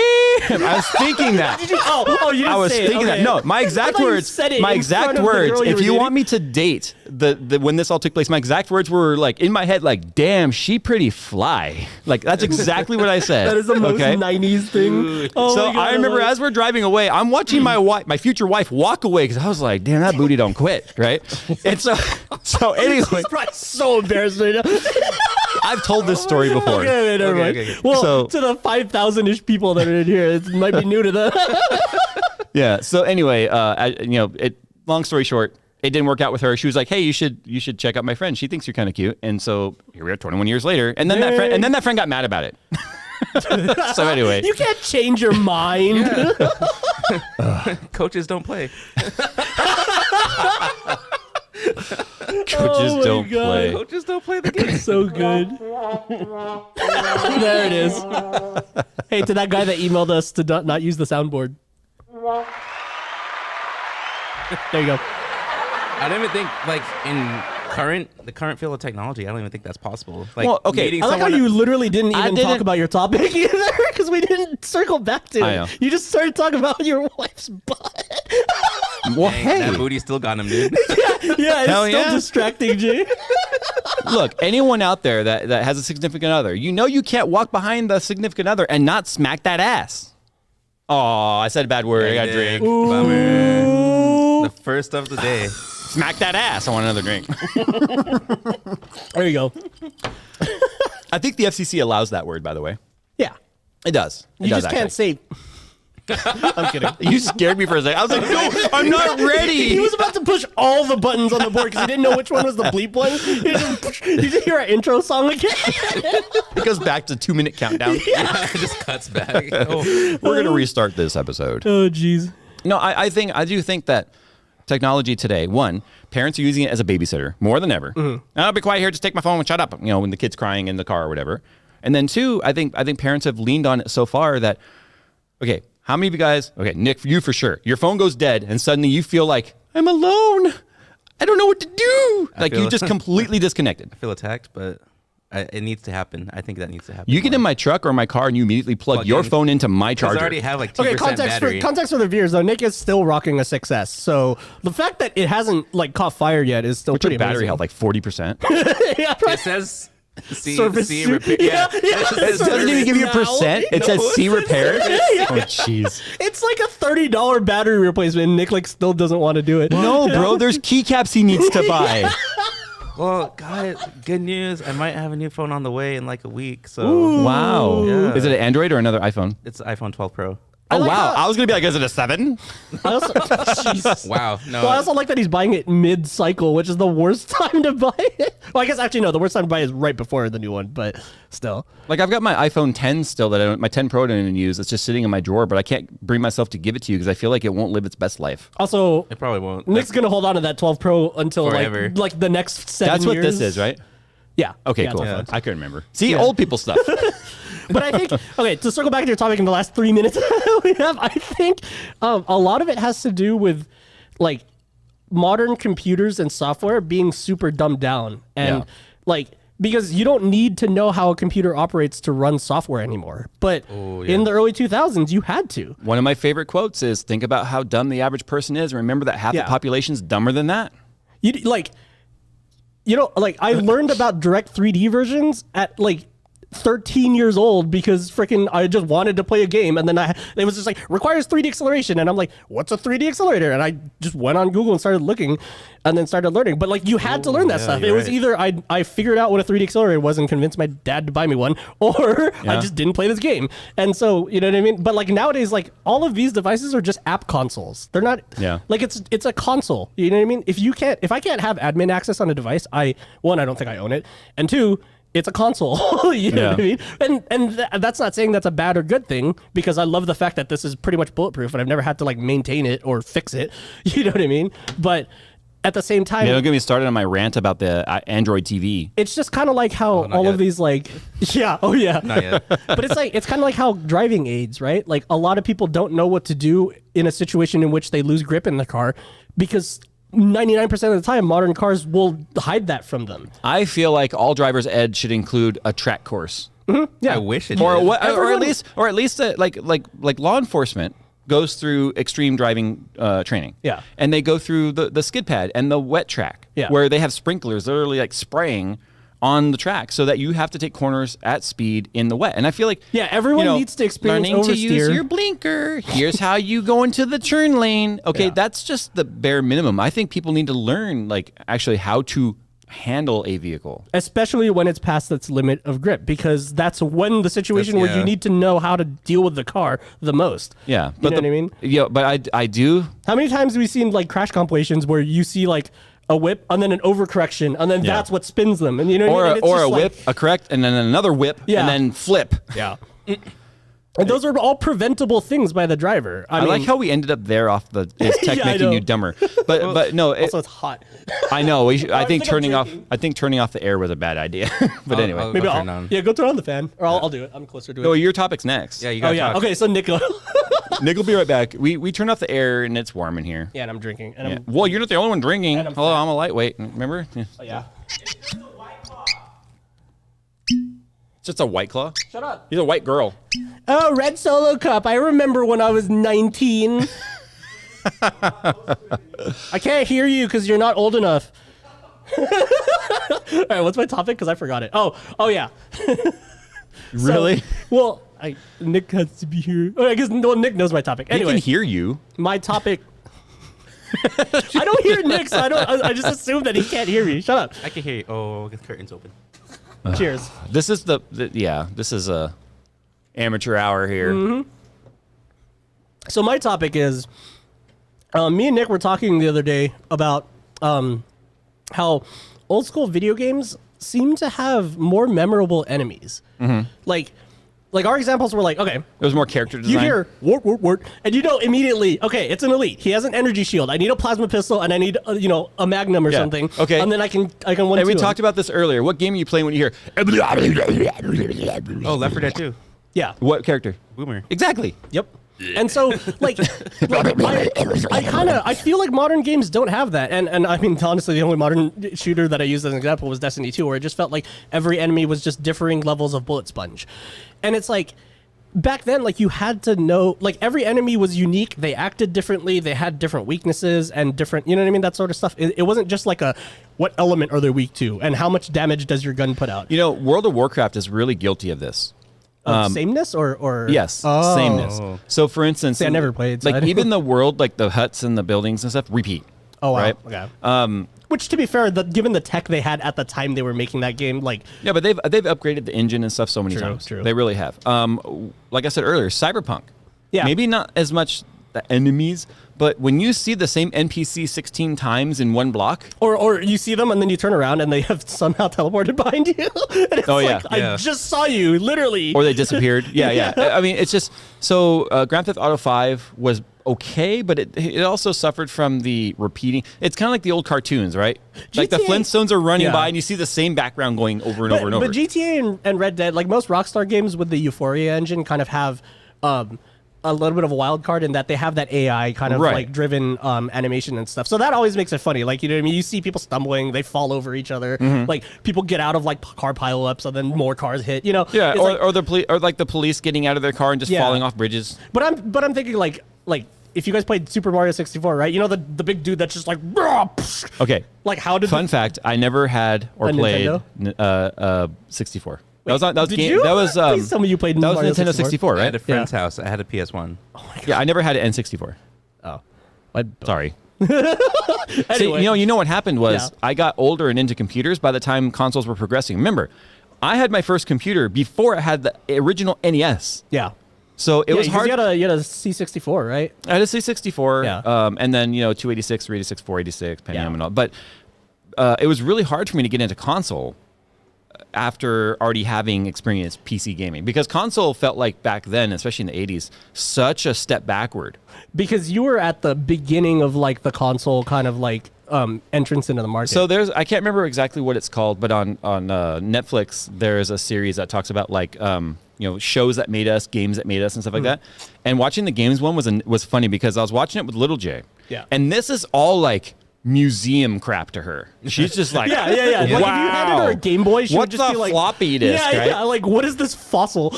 I was thinking that. Did you? Oh, you didn't I was say it. thinking Okay. that. No, my I exact thought you words. said it My in exact front of the words. girl you If were you want dating. me to date the when this all took place, my exact words were like in my head, like, "Damn, she pretty fly." Like that's exactly what I said. That is the most okay? 90s thing. Oh So my God, I remember like- as we're driving away, I'm watching my future wife walk away because I was like, "Damn, that booty don't quit," right? And so anyway, She's probably so embarrassed right now. I've told this story before. Okay, never mind. okay. Well, So- to the 5,000-ish people that are in here, it might be new to them. Yeah. So anyway, long story short, it didn't work out with her. She was like, "Hey, you should check out my friend. She thinks you're kind of cute." And so here we are, 21 years later, and then that friend got mad about it. So anyway, You can't change your mind. Coaches don't play. coaches Oh my don't God. play. Coaches don't play the game. So good. There it is. Hey, to that guy that emailed us to not use the soundboard. There you go. I don't even think like in the current field of technology, I don't even think that's possible. Like, Well, okay, meeting I like how someone- you literally didn't even talk didn't- about your topic either, because we didn't circle back to I it. know. You just started talking about your wife's butt. Well, Dang, that hey, booty still got him, dude. Yeah, it's Hell still yeah. distracting, Jay. look, anyone out there that has a significant other, you can't walk behind the significant other and not smack that ass. Oh, I said a bad word. I got a drink. Bummer. The first of the day. Smack that ass. I want another drink. There you go. I think the FCC allows that word, by the way. Yeah. It does. It You does just can't say. I'm kidding. You scared me for a second. I was like, no, I'm not ready. He was about to push all the buttons on the board because he didn't know which one was the bleep one. You just hear our intro song again. It goes back to 2-minute countdown. It just cuts back. Oh. We're going to restart this episode. Oh, jeez. No, I do think that technology today, one, parents are using it as a babysitter more than ever. I'll be quiet here, just take my phone and shut up, when the kid's crying in the car or whatever. And then two, I think parents have leaned on it so far that, okay, how many of you guys, okay, Nick, you for sure, your phone goes dead and suddenly you feel like, I'm alone. I don't know what to do. Like you just completely disconnected. I feel attacked, but it needs to happen. I think that needs to happen. You get in my truck or my car and you immediately plug your in. phone into my Because charger. I already have like 2% Okay, battery. context for the viewers though. Nick is still rocking a 6S, so the fact that it hasn't like caught fire yet is still What's your pretty battery amazing. health, like 40%? Yeah, right. It says C Service repair. yeah. It doesn't even give you a percent. It says C repair. Oh, jeez. It's like a $30 battery replacement. And Nick like still doesn't want to do it. No, bro, there's keycaps he needs to buy. Well, guys, good news. I might have a new phone on the way in like a week. So Wow. Yeah. Is it an Android or another iPhone? it's the iPhone 12 Pro. Oh, like wow. how- I was going to be like, is it a 7? I also, Jesus. Wow. No. Well, I also like that he's buying it mid-cycle, which is the worst time to buy it. Well, I guess actually no, the worst time to buy it is right before the new one, but still. Like, I've got my iPhone 10 still my 10 Pro I don't even use. It's just sitting in my drawer, but I can't bring myself to give it to you because I feel like it won't live its best life. Also, it probably won't. Nick's gonna hold on to that 12 Pro until Forever. like the next 7 That's what years. this is, right? Yeah. Okay, Yeah, cool. it's all fun. I couldn't remember. See, old people stuff. But I think, okay, to circle back to your topic in the last 3 minutes we have, I think a lot of it has to do with like modern computers and software being super dumbed down. And Yeah. like, because you don't need to know how a computer operates to run software anymore. But in the early 2000s, you had to. One of my favorite quotes is, think about how dumb the average person is. Remember that half the Yeah. population's dumber than that. You like, I learned about direct 3D versions at like 13 years old because freaking I just wanted to play a game, and then it was just like requires 3D acceleration, and I'm like, what's a 3D accelerator? And I just went on Google and started looking, and then started learning. But like you had to learn that stuff. It you're was right. either I figured out what a 3D accelerator was and convinced my dad to buy me one, or I just didn't play this game. And so you know what I mean. But like nowadays, like all of these devices are just app consoles. They're not. Yeah. Like it's a console. You know what I mean? If I can't have admin access on a device, I don't think I own it, and two, it's a console. You know what I mean? And that's not saying that's a bad or good thing, because I love the fact that this is pretty much bulletproof and I've never had to like maintain it or fix it. You know what I mean? But at the same time, Yeah, don't get me started on my rant about the Android TV. it's just kind of like how all yet. of these like, yeah, oh yeah. Not yet. But it's kind of like how driving aids, right? Like a lot of people don't know what to do in a situation in which they lose grip in the car, because 99% of the time modern cars will hide that from them. I feel like all driver's ed should include a track course. Yeah. I wish it Or did. what? Or Everyone- at least like law enforcement goes through extreme driving training. Yeah. And they go through the skid pad and the wet track. Yeah. Where they have sprinklers literally like spraying on the track so that you have to take corners at speed in the wet. And I feel like Yeah, everyone needs to experience learning to use oversteer. your blinker. Here's how you go into the turn lane. Okay, Yeah. that's just the bare minimum. I think people need to learn like actually how to handle a vehicle. Especially when it's past its limit of grip, because that's when the situation where you yeah. need to know how to deal with the car the most. Yeah, You know what I mean? Yeah, but I do. How many times have we seen like crash compilations where you see like a whip and then an overcorrection and then Yeah. that's what spins them, and you know what I mean? And it's Or just a like- whip, a correct, and then another whip, Yeah. and then flip. Yeah. And those are all preventable things by the driver. I I mean, like how we ended up there off the is tech Yeah, I making know. you dumber. But no, also it's hot. I know. We should, I think think I'm turning off the air was a bad idea. But anyway, I'll- Maybe I'll I'll turn on. Yeah, go turn on the fan, or I'll do it. I'm closer to it. no, your topic's next. Yeah, you Oh got yeah. talk. Okay, so Nico. Nick will be right back. We turned off the air and it's warm in here. Yeah, and I'm drinking. And Yeah. I'm, Well, you're not the only one drinking. And I'm Hello, fat. I'm a lightweight. Remember? Yeah. oh, yeah. It's just a White Claw. Shut up. He's a white girl. Oh, Red Solo Cup. I remember when I was 19. I can't hear you because you're not old enough. All right, what's my topic? Because I forgot it. Oh yeah. Really? Well, Nick has to be here. Oh, I guess Nick knows my topic. He Anyway, can hear you. my topic. I don't hear Nick, so I just assume that he can't hear me. Shut up. I can hear you. Oh, the curtain's open. Cheers. This is this is a amateur hour here. Mm-hmm. So my topic is, me and Nick were talking the other day about how old school video games seem to have more memorable enemies. Mm-hmm. Like our examples were like, okay, There was more character design. you hear wart, wart, wart, and you know immediately, okay, it's an elite. He has an energy shield. I need a plasma pistol, and I need a magnum or Yeah. something. Okay. and then I can one. And we talked about this earlier. What game are you playing when you hear? Oh, Left 4 Dead 2. Yeah. What character? Boomer. Exactly. Yep. And so, I feel like modern games don't have that. And I mean, honestly, the only modern shooter that I used as an example was Destiny 2, where it just felt like every enemy was just differing levels of bullet sponge. And it's like, back then, like, you had to know, like, every enemy was unique. They acted differently. They had different weaknesses and different, you know what I mean? That sort of stuff. It wasn't just like what element are they weak to? And how much damage does your gun put out? You know, World of Warcraft is really guilty of this. Sameness or? Yes, Oh. sameness. So, for instance, See, I never played, so I Like don't- even the world, like the huts and the buildings and stuff, repeat. Oh, wow. Right? Okay. Which, to be fair, given the tech they had at the time they were making that game, like, Yeah, but they've upgraded the engine and stuff so many True, times. true. They really have. Like I said earlier, Cyberpunk. Yeah. Maybe not as much the enemies, but when you see the same NPC 16 times in one block, or you see them and then you turn around and they have somehow teleported behind you. And it's Oh, yeah. like, I Yeah. just saw you, literally. or they disappeared. Yeah. I mean, it's just so. Grand Theft Auto 5 was okay, but it also suffered from the repeating. It's kind of like the old cartoons, right? Like the GTA Flintstones are running Yeah. by and you see the same background going over and over and over. But GTA and Red Dead, like most Rockstar games with the Euphoria engine, kind of have a little bit of a wild card in that they have that AI kind of Right. like driven animation and stuff. So that always makes it funny. Like, you know what I mean? You see people stumbling, they fall over each other. Mm-hmm. Like people get out of like car pileups and then more cars hit. You know? Yeah, It's or, like- or the police getting out of their car and just Yeah. falling off bridges. But I'm thinking like if you guys played Super Mario 64, right? You know the big dude that's just like, Okay. like how did Fun fact: I never had or A played Nintendo? 64. That was on. That was did game. you? That was. Please tell me you played That was Mario Nintendo 64. 64, I had right? a friend's house. I had a PS1. Yeah, I never had an N64. Oh, Sorry. anyway. See, you know what happened was Yeah. I got older and into computers by the time consoles were progressing. Remember, I had my first computer before I had the original NES. Yeah. So it was 'cause hard. You had a C64, right? I had a C64, Yeah. and then 286, 386, 486, Pentium Yeah. and all. But it was really hard for me to get into console after already having experienced PC gaming, because console felt like back then, especially in the 80s, such a step backward. Because you were at the beginning of like the console kind of like entrance into the market. So I can't remember exactly what it's called, but on Netflix there's a series that talks about like shows that made us, games that made us, and stuff like that. And watching the games one was funny because I was watching it with Little J. Yeah. And this is all like museum crap to her. She's just like, yeah. Wow. Like if you handed her a Game Boy, she would What's just the be like, floppy disk, yeah, right? yeah. Like, what is this fossil?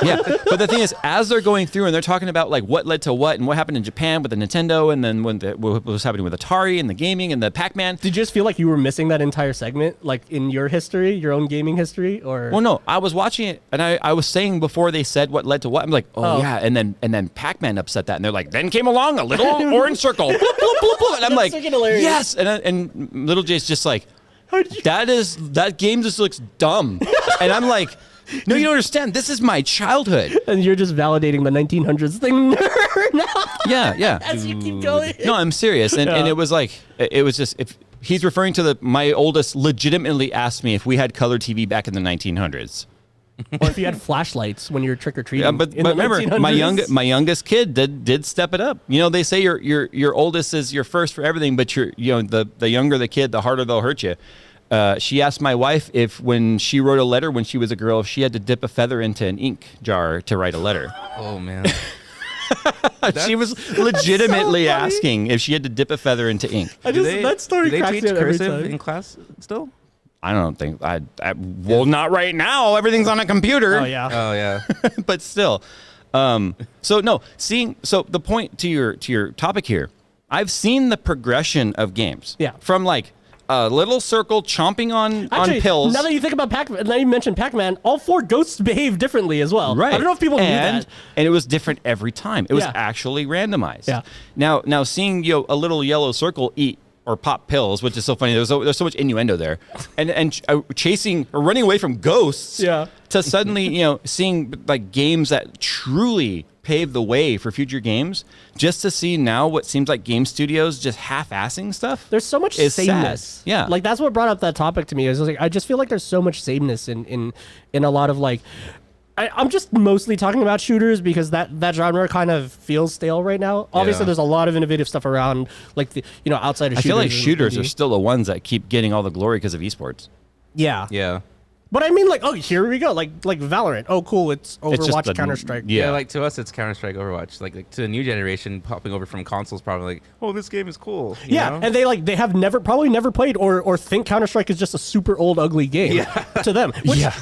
Yeah. But the thing is, as they're going through and they're talking about like what led to what and what happened in Japan with the Nintendo, and then what was happening with Atari and the gaming and the Pac-Man. Did you just feel like you were missing that entire segment, like in your history, your own gaming history, or? Well, no, I was watching it, and I was saying before they said what led to what, I'm like, oh. Yeah, and then Pac-Man upset that, and they're like, then came along a little orange circle, bloop, bloop, bloop, bloop. And I'm like, That's freaking hilarious. yes, and Little J's just like, that game just looks dumb, and I'm like, no, you don't understand. This is my childhood. And you're just validating the 1900s thing now. Yeah. As you keep going. No, I'm serious, and it was like, it was just if. He's referring to my oldest legitimately asked me if we had color TV back in the 1900s. Or if you had flashlights when you were trick or treating. Yeah, but remember, my youngest kid did step it up. They say your oldest is your first for everything, but the younger the kid, the harder they'll hurt you. She asked my wife if when she wrote a letter when she was a girl, if she had to dip a feather into an ink jar to write a letter. Oh man. She was legitimately so funny. asking if she had to dip a feather into ink. That story do they cracks teach me up every cursive time. in class still? I don't think well, not right now. Everything's on a computer. Oh yeah. Oh yeah. But still. So the point to your topic here, I've seen the progression of games. Yeah. From like a little circle chomping on pills. Now that you think about Pac-Man, now you mentioned Pac-Man, all 4 ghosts behave differently as well. Right. I don't know if people knew that. And it was different every time. It was Yeah. actually randomized. Yeah. Now seeing a little yellow circle eat or pop pills, which is so funny. There's so much innuendo there, and chasing or running away from ghosts. Yeah. To suddenly seeing like games that truly pave the way for future games, just to see now what seems like game studios just half-assing stuff. There's so much is sameness. sad. Yeah. Like that's what brought up that topic to me. Is like I just feel like there's so much sameness in a lot of like. I'm just mostly talking about shooters because that genre kind of feels stale right now. Obviously, Yeah. there's a lot of innovative stuff around, like the outside of I shooters. feel like and shooters are indie. still the ones that keep getting all the glory because of esports. Yeah. Yeah. But I mean, like, oh, here we go, like Valorant. Oh, cool, it's It's just Overwatch, the- Counter Strike. Yeah. Yeah, like to us, it's Counter Strike, Overwatch. Like to the new generation, popping over from consoles, probably like, oh, this game is cool. you Yeah, know? and they have probably never played or think Counter Strike is just a super old ugly game to them.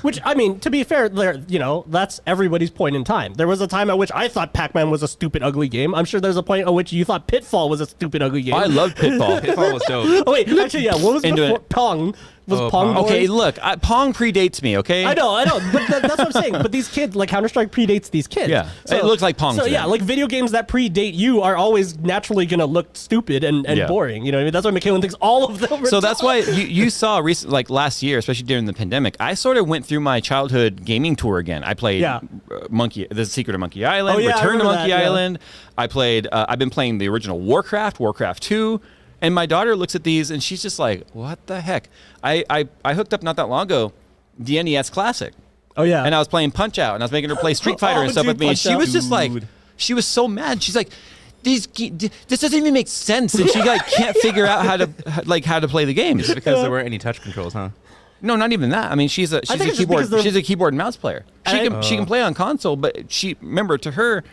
Which I mean, to be fair, that's everybody's point in time. There was a time at which I thought Pac-Man was a stupid ugly game. I'm sure there's a point at which you thought Pitfall was a stupid ugly game. I love Pitfall. Pitfall was dope. Oh wait, actually, yeah. What was Into before it. Pong? Was Oh, Pong? Pong. Okay, born? look, Pong predates me. Okay. I know, but that's what I'm saying. But these kids, like Counter Strike, predates these kids. Yeah. It looks like Pong So to yeah, them. like video games that predate you are always naturally gonna look stupid and Yeah. boring. You know what I mean? That's why McKellen thinks all of them. Are So that's why you saw like last year, especially during the pandemic, I sort of went through my childhood gaming tour again. I played The Secret of Monkey Island, Oh, yeah, I Return to remember Monkey that, yeah. Island. I played. I've been playing the original Warcraft 2. And my daughter looks at these and she's just like, "What the heck?" I hooked up not that long ago the NES Classic. Oh yeah. And I was playing Punch Out, and I was making her play Street Fighter and stuff dude, with me. And Punch she Out. was just like, Dude. she was so mad. She's like, this doesn't even make sense, and she like can't figure out how to play the games. Because there weren't any touch controls, huh? No, not even that. I mean, she's a think it's just because she's a keyboard and mouse player. She And can play on console, but remember, to her,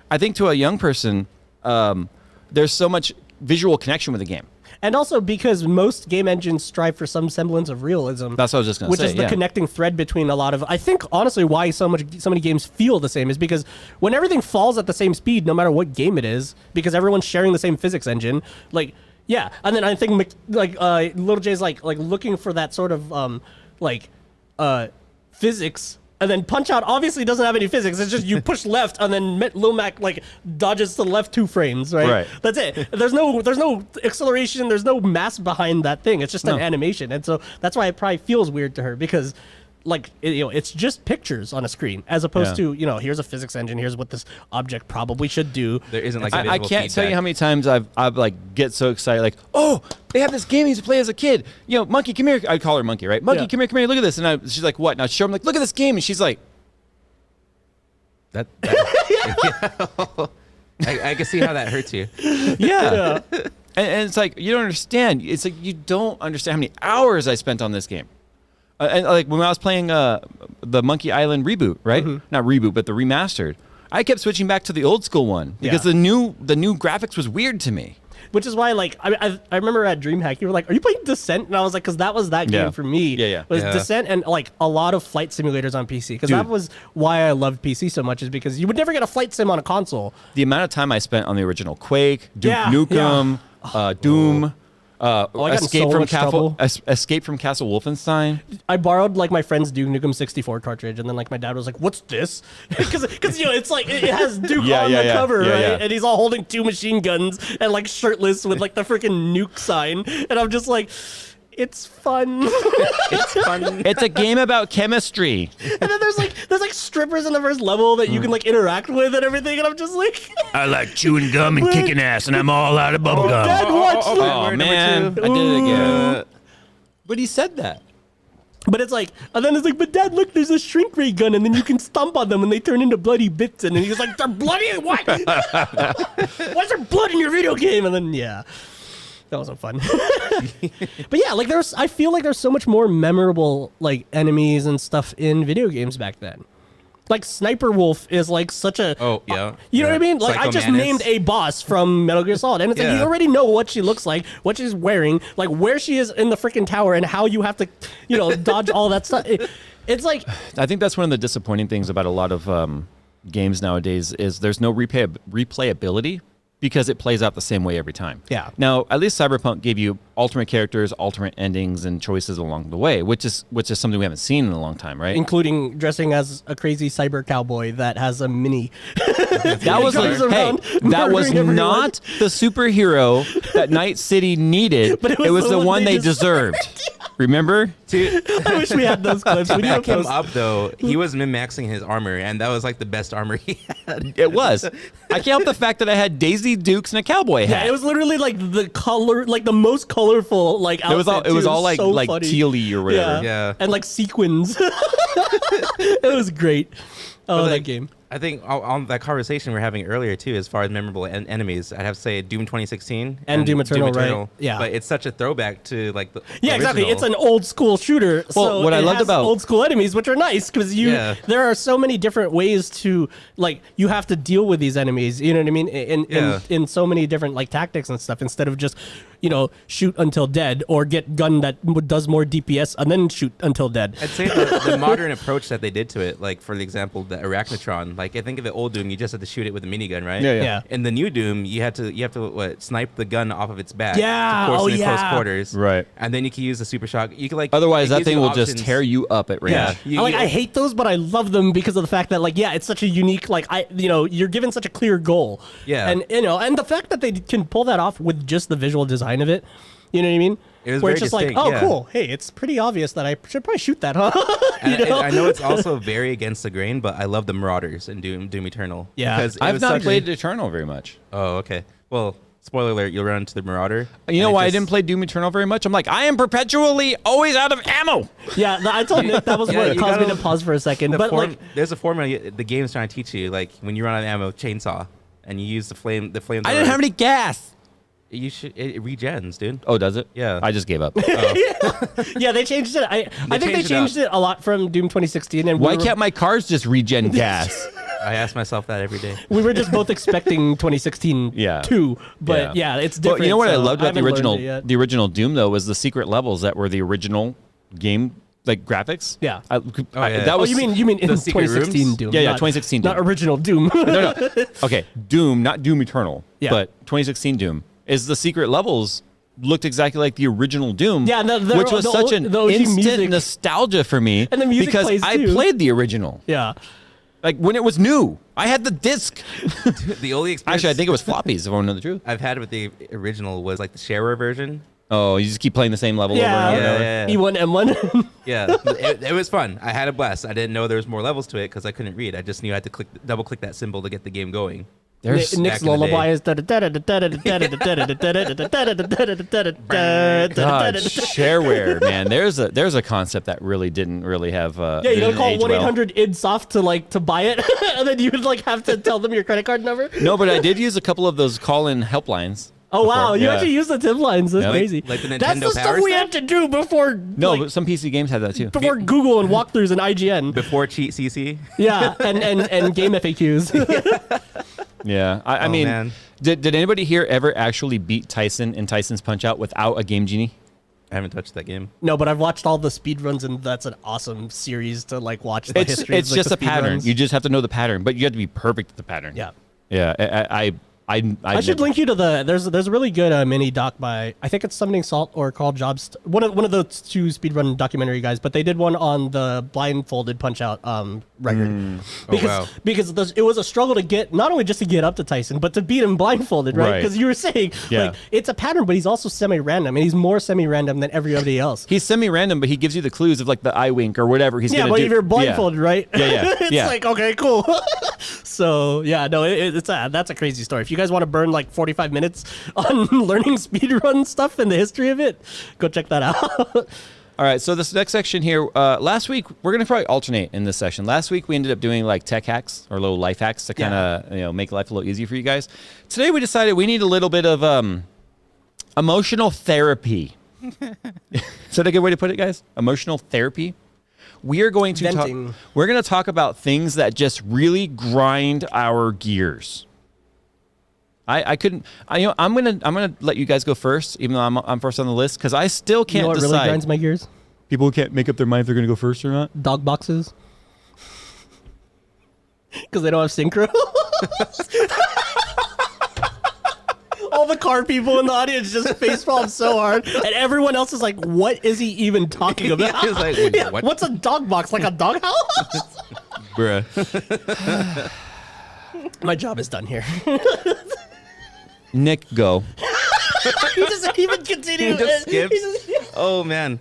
I think to a young person, there's so much visual connection with the game. And also because most game engines strive for some semblance of realism. That's what I was just gonna which say, is the yeah. connecting thread between a lot of. I think honestly, why so many games feel the same is because when everything falls at the same speed, no matter what game it is, because everyone's sharing the same physics engine. Like, yeah, and then I think Little J's like looking for that sort of physics. And then Punch Out obviously doesn't have any physics. It's just you push left, and then Lil Mac like dodges to the left 2 frames, right? Right. That's it. There's no acceleration. There's no mass behind that thing. It's just an animation, and so that's why it probably feels weird to her because, like, it's just pictures on a screen as opposed to here's a physics engine. Here's what this object probably should do. There isn't like I visual can't tell you feedback. how many times I've like get so excited, like, oh, they have this game I used to play as a kid. Monkey, come here. I'd call her Monkey, right? Monkey, Yeah. come here. Look at this. And she's like, what? And I show her, like, look at this game. And she's like, That I can see how that hurts you. yeah. And it's like, you don't understand. It's like, you don't understand how many hours I spent on this game. And like when I was playing the Monkey Island reboot, right? Not reboot, but the remastered. I kept switching back to the old school one because Yeah. the new graphics was weird to me. Which is why, like, I remember at DreamHack, you were like, "Are you playing Descent?" And I was like, "Cause that was that game Yeah. for me. Yeah. Was Yeah. Descent and like a lot of flight simulators on PC. Because Dude. that was why I loved PC so much. Is because you would never get a flight sim on a console. The amount of time I spent on the original Quake, Duke Yeah, Nukem, Doom, I got in so much trouble. Escape from Castle Wolfenstein. I borrowed like my friend's Duke Nukem 64 cartridge, and then like my dad was like, "What's this?" Because it's like it has Duke Yeah, on yeah, the yeah. cover, Yeah, right? yeah. And he's all holding 2 machine guns and like shirtless with like the freaking nuke sign, and I'm just like, "It's fun." It's fun. It's a game about chemistry. And then there's like strippers in the first level that you can like interact with and everything, and I'm just like, I like chewing gum and kicking ass, and I'm all out of bubble gum. Dad, watch oh, the-" oh, Oh Number man, two. I did it again. Uh, But he said that. But it's like, and then it's like, but Dad, look, there's a shrink ray gun, and then you can stomp on them, and they turn into bloody bits, and then he's like, they're bloody. What? Why is there blood in your video game? And then that wasn't fun. But yeah, like I feel like there's so much more memorable like enemies and stuff in video games back then. Like Sniper Wolf is like such a you know what I mean? Like I just Psycho named a boss from Metal Gear Solid, and it's like you already know what she looks like, what she's wearing, like where she is in the freaking tower, and how you have to, dodge all that stuff. It's like I think that's one of the disappointing things about a lot of games nowadays is there's no replayability because it plays out the same way every time. Yeah. Now, at least Cyberpunk gave you alternate characters, alternate endings, and choices along the way, which is something we haven't seen in a long time, right? including dressing as a crazy cyber cowboy that has a mini. That was goes around that was murdering everyone. not the superhero that Night City needed. But it was the one they deserved. Remember? Dude, I wish we had those clips. to We need to back him post. up though, he was min-maxing his armor, and that was like the best armor he had. It was. I can't help the fact that I had Daisy Dukes and a cowboy hat. Yeah, it was literally like the color, like the most colorful, like outfit. It was all like so like funny. tealy or whatever. Yeah. and like sequins. It was great. Oh, that game. I think on that conversation we were having earlier too, as far as memorable enemies, I'd have to say Doom 2016 And Doom Eternal, right? Yeah. But it's such a throwback to like the Yeah, exactly. original. It's an old school shooter. So what I it loved has about- old school enemies, which are nice because there are so many different ways to like you have to deal with these enemies. You know what I mean? In so many different like tactics and stuff instead of just shoot until dead or get gun that does more DPS and then shoot until dead. I'd say the modern approach that they did to it, like for the example, the Arachnotron. Like I think of the old Doom, you just had to shoot it with a minigun, right? Yeah. In the new Doom, you have to snipe the gun off of its back. Yeah, To force it in yeah. close quarters. Right. And then you can use the super shock. You can like. Otherwise, it that gives thing you will just options. tear you up at range. Yeah. I hate those, but I love them because of the fact that it's such a unique you're given such a clear goal. Yeah. And and the fact that they can pull that off with just the visual design of it. You know what I mean? It was Where very it's just distinct, like, oh, yeah. cool. Hey, it's pretty obvious that I should probably shoot that, huh? And I know it's also very against the grain, but I love the Marauders in Doom Eternal. Yeah. Because it I've was not such played Eternal very much. Oh, okay. Well, spoiler alert, you'll run into the Marauder. You know and it why I just- didn't play Doom Eternal very much? I'm like, I am perpetually always out of ammo. Yeah, I told Nick that was Yeah, what you caused me gotta- to pause for a second. But there's a formula the game's trying to teach you. Like when you run out of ammo, chainsaw, and you use the flame. I didn't have any gas. You should. It regens, dude. Oh, does it? Yeah. I just gave up. yeah, they changed it. I think they changed it changed it a lot from Doom 2016. And Why can't my cars just regen gas? I ask myself that every day. we were just both expecting 2016 Yeah. too, but yeah, it's different. Well, you know what I so loved about the haven't learned original, it yet. the original Doom though was the secret levels that were the original game like graphics. Yeah. yeah. That was you mean in the secret 2016 rooms? Doom? Yeah, not- 2016 not Doom. original Doom. no. Okay, Doom, not Doom Eternal, Yeah. but 2016 Doom is the secret levels looked exactly like the original Doom. Yeah, which was such an the OG instant music. nostalgia for me. And the music because plays I too. played the original, Yeah. like when it was new. I had the disc. The only experience Actually, I think it was floppies. If I want to know the truth. I've had with the original was like the sharer version. Oh, you just keep playing the same level over and over. Yeah. and over. Yeah. E1 M1. Yeah, it was fun. I had a blast. I didn't know there was more levels to it because I couldn't read. I just knew I had to double click that symbol to get the game going. There's Nick's back in the lullaby day. is God, shareware, man. There's a concept that really didn't really have. Yeah, you didn't don't call age well. 1-800-IDSOFT to buy it, and then you would have to tell them your credit card number. No, but I did use a couple of those call-in helplines. Oh wow, before. you Yeah. actually use the tip lines. That's Yep. crazy. Like the That's Nintendo the stuff Power we stuff? had to do before. No, like, but some PC games have that too. before Google and walkthroughs and IGN. Before Cheat CC. Yeah, and game FAQs. Yeah, I Oh, mean, man. did anybody here ever actually beat Tyson in Tyson's Punch-Out without a Game Genie? I haven't touched that game. No, but I've watched all the speedruns, and that's an awesome series to watch the history. It's just a pattern. You just have to know the pattern, but you have to be perfect at the pattern. Yeah. Yeah, I should link you to there's a really good mini doc by I think it's Summoning Salt or Carl Jobst, one of those two speedrun documentary guys, but they did one on the blindfolded Punch Out record because it was a struggle to get not only just to get up to Tyson but to beat him blindfolded, right? Right. Because you were saying Yeah. it's a pattern, but he's also semi-random, and he's more semi-random than everybody else. He's semi-random, but he gives you the clues of like the eye wink or whatever he's Yeah, gonna but do. if you're blindfolded, right? Yeah. It's Yeah. like, okay, cool. So, yeah, no, that's a crazy story. If you guys want to burn like 45 minutes on learning speedrun stuff and the history of it, go check that out. All right, so this next section here, last week, we're going to probably alternate in this session. Last week, we ended up doing like tech hacks or little life hacks to kind of make life a little easier for you guys. Today, we decided we need a little bit of emotional therapy. Is that a good way to put it, guys? Emotional therapy? we are going to talk. Venting. We're going to talk about things that just really grind our gears. I'm gonna let you guys go first, even though I'm first on the list, because I still can't You know what decide. really grinds my gears? People who can't make up their mind if they're gonna go first or not. Dog boxes. Because they don't have synchro. All the car people in the audience just facepalm so hard, and everyone else is like, "What is he even talking about? He's like, "Wait, Yeah, what?" What's a dog box? Like a dog house?" Bruh. My job is done here. Nick, go. He doesn't even continue. Just skips. He just- Oh man.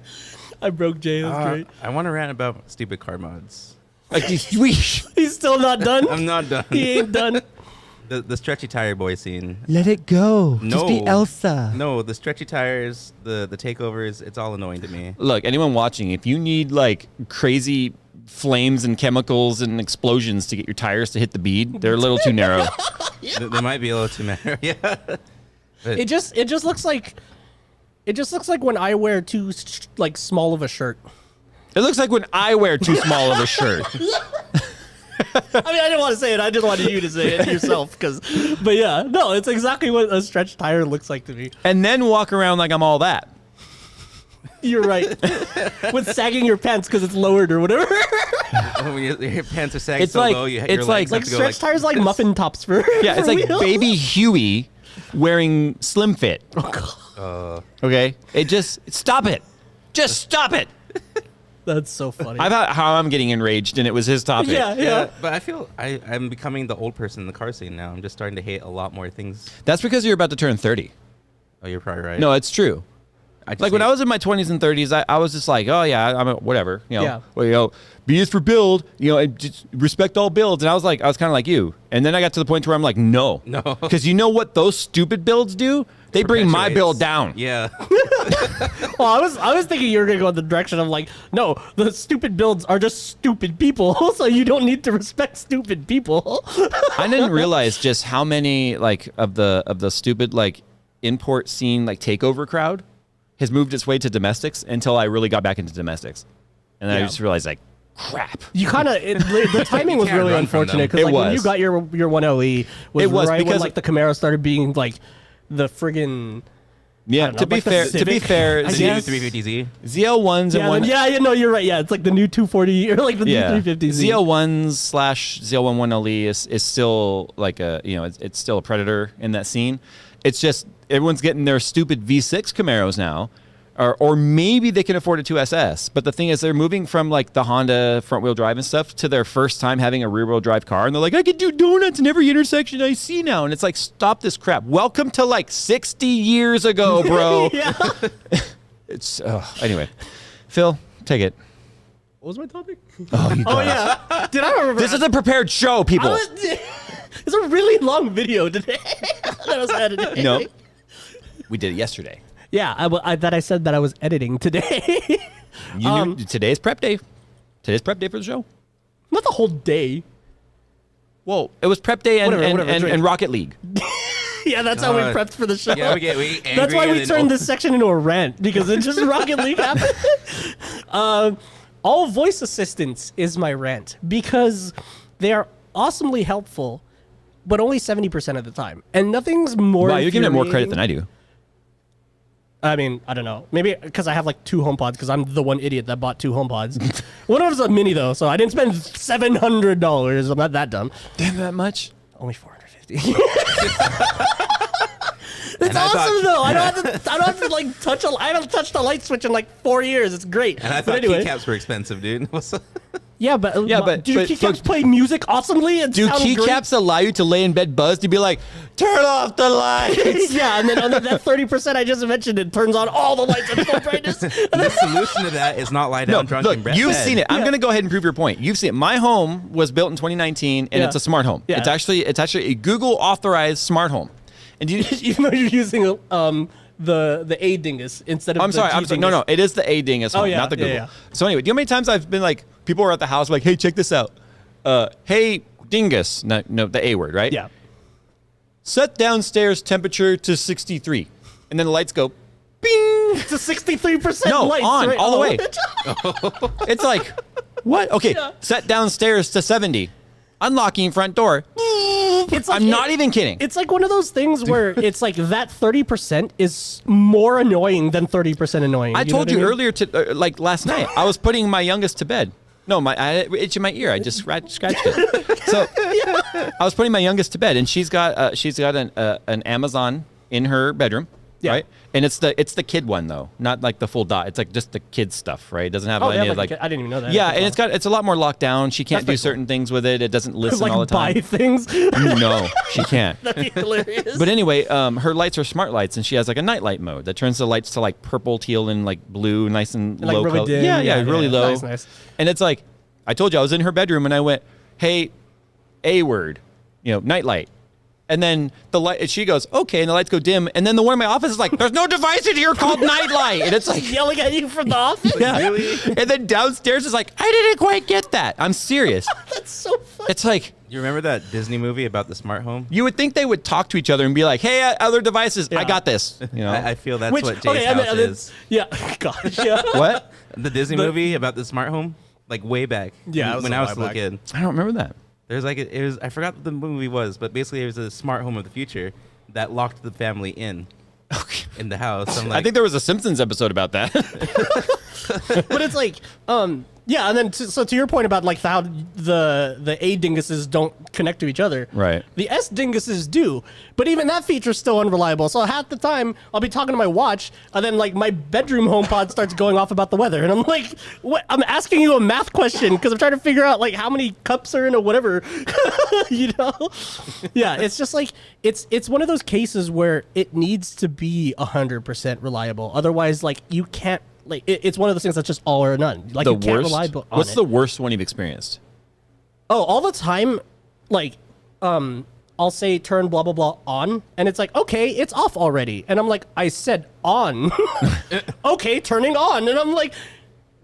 I broke Jay. That's great. I want to rant about stupid car mods. He's still not done. I'm not done. He ain't done. The stretchy tire boy scene. Let it go. No. Just be Elsa. No, the stretchy tires, the takeovers, it's all annoying to me. Look, anyone watching, if you need like crazy flames and chemicals and explosions to get your tires to hit the bead, they're a little too narrow. They might be a little too narrow. Yeah. But It just looks like when I wear too like small of a shirt. It looks like when I wear too small of a shirt. I mean, I didn't want to say it. I just wanted you to say it yourself, but yeah, no, it's exactly what a stretched tire looks like to me. And then walk around like I'm all that. You're right. With sagging your pants because it's lowered or whatever. when your pants are sagging It's so like- low, your it's legs Like have to go stretch tires, like muffin tops for Yeah, for it's like wheels. baby Huey wearing Slim Fit. Okay? Stop it. Just stop it. That's so funny. I thought how I'm getting enraged and it was his topic. yeah. But I feel I'm becoming the old person in the car scene now. I'm just starting to hate a lot more things. That's because you're about to turn 30. Oh, you're probably right. No, it's true. I just Like when hate- I was in my 20s and 30s, I was just like, oh yeah, I'm a, whatever, you know. Yeah. Well, B is for build, and just respect all builds. And I was kind of like you. And then I got to the point where I'm like, no, No. because you know what those stupid builds do? They bring my Perpetuates. build down. Yeah. Well, I was thinking you were gonna go in the direction of like, no, the stupid builds are just stupid people, so you don't need to respect stupid people. I didn't realize just how many like of the stupid like import scene like takeover crowd has moved its way to domestics until I really got back into domestics, and then I Yeah. just realized like, crap. You kind of the timing was can't really run from them. unfortunate because It like when you was. got your 1LE was, It was right when because- like the Camaro started being like the friggin' Yeah. don't know, To be like the fair, Civic, I The new guess. 350Z. ZL1s and yeah, one. no, you're right. Yeah, it's like the new 240 or like the Yeah, new 350Z. ZL1 / ZL11LE is still like a it's still a predator in that scene. It's just everyone's getting their stupid V6 Camaros now, or maybe they can afford a 2SS. But the thing is, they're moving from like the Honda front wheel drive and stuff to their first time having a rear wheel drive car, and they're like, I can do donuts in every intersection I see now, and it's like, stop this crap. Welcome to like 60 years ago, bro. Yeah. It's anyway, Phil, take it. What was my topic? Oh, you Oh guys. yeah. Did I remember? This is a prepared show, people. It's a really long video today that I was editing. No, we did it yesterday. Yeah, I said that I was editing today. You knew today's prep day. Today's prep day for the show. Not the whole day. Whoa, it was prep day and Whatever, and drink. Rocket League. Yeah, that's how we God. prepped for the show. Yeah, we get angry. That's why and we then- turned this section into a rant because it just Rocket League happened. All voice assistants is my rant because they are awesomely helpful, but only 70% of the time, and nothing's more. Wow, you're giving it more credit infuriating. than I do. I mean, I don't know. Maybe because I have like 2 HomePods because I'm the one idiot that bought 2 HomePods. One of them's a mini though, so I didn't spend $700. I'm not that dumb. Damn, that much? Only $450. It's And I awesome thought- though. I don't have to like touch I haven't touched a light switch in like 4 years. It's great. And I But thought anyway, keycaps were expensive, dude. What's up? yeah, but do your but keycaps play music awesomely? And Do sound great? keycaps allow you to lay in bed buzzed to be like, turn off the lights? Yeah, and then on that 30% I just mentioned, it turns on all the lights at full brightness. The solution to that is not lie down drunk in look, bed. you've seen it. I'm going to go ahead and prove your point. You've seen it. My home was built in 2019, and Yeah. it's a smart home. Yeah. It's actually a Google authorized smart home. And you, Even though you're using the A dingus instead of I'm the sorry. G I'm sorry. dingus. No, it is the A dingus home, Oh, yeah, not the yeah, Google. yeah. So anyway, do you know how many times I've been like, people are at the house like, hey, check this out. Hey, dingus. No, the A word, right? Yeah. Set downstairs temperature to 63, and then the lights go, bing. It's a 63% No, lights. on right? all the Oh. way. It's like, What? Okay, set downstairs to 70. Unlocking front door. It's like, I'm not even kidding. It's like one of those things where it's like that 30% is more annoying than 30% annoying. I told you what I mean? earlier, like last night, I was putting my youngest to bed. No, I itch in my ear. I just scratched it. So I was putting my youngest to bed, and she's got an Amazon in her bedroom, right? And it's the kid one though, not like the full dot. It's like just the kid stuff, right? It doesn't have any like I didn't even know that. Yeah, and it's a lot more locked down. She can't do certain things with it. It doesn't listen like all the time. buy things. No, she can't. That'd be hilarious. But anyway, her lights are smart lights, and she has like a nightlight mode that turns the lights to like purple, teal, and like blue, nice and like low really color. dim. Yeah, really low. Nice. And it's like, I told you I was in her bedroom, and I went, "Hey, A word, nightlight." And then the light, she goes, "Okay," and the lights go dim. And then the one in my office is like, "There's no device in here called nightlight." And it's like, Yelling at you from the office. yeah. Really? And then downstairs is like, "I didn't quite get that." I'm serious. That's so funny. It's like, You remember that Disney movie about the smart home? you would think they would talk to each other and be like, "Hey, other devices, I got this." I feel that's what Jay's house is. Yeah. Gosh. Yeah. What? The Disney movie about the smart home, like way back. Yeah, it was when a I was while a little back. kid. I don't remember that. There's like it was. I forgot what the movie was, but basically it was a smart home of the future that locked the family in the house. I'm like, I think there was a Simpsons episode about that. But it's like, yeah, and then so to your point about like how the A dinguses don't connect to each other, Right. The S dinguses do, but even that feature is still unreliable. So half the time I'll be talking to my watch, and then like my bedroom HomePod starts going off about the weather, and I'm like, what? I'm asking you a math question because I'm trying to figure out like how many cups are in a whatever, Yeah, it's just like it's one of those cases where it needs to be 100% reliable. Otherwise, like you can't. Like it's one of those things that's just all or none. Like The you can't worst. rely on What's it. the worst one you've experienced? Oh, all the time, like, I'll say turn blah blah blah on, and it's like, okay, it's off already, and I'm like, I said on, okay, turning on, and I'm like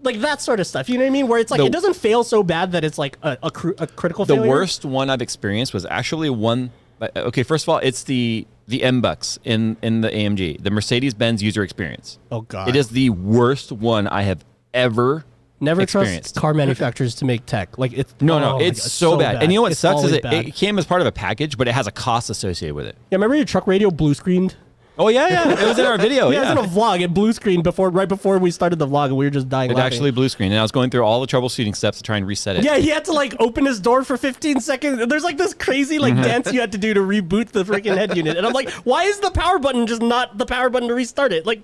that sort of stuff. You know what I mean? Where it's like it doesn't fail so bad that it's like a critical The failure. worst one I've experienced was actually one. Okay, first of all, it's the M-Bucks in the AMG, the Mercedes-Benz user experience. Oh God, It is the worst one I have ever never experienced. trust car manufacturers to make tech. Like it's No, oh my it's God, so bad. And you know what It's sucks is always bad. it came as part of a package, but it has a cost associated with it. Yeah, remember your truck radio blue screened? Oh yeah. It was in our video. Yeah, it was in a vlog. It blue screened right before we started the vlog, and we were just dying It laughing. actually blue screen, and I was going through all the troubleshooting steps to try and reset it. Yeah, he had to like open his door for 15 seconds. And there's like this crazy like dance you had to do to reboot the freaking head unit. And I'm like, why is the power button just not the power button to restart it? Like,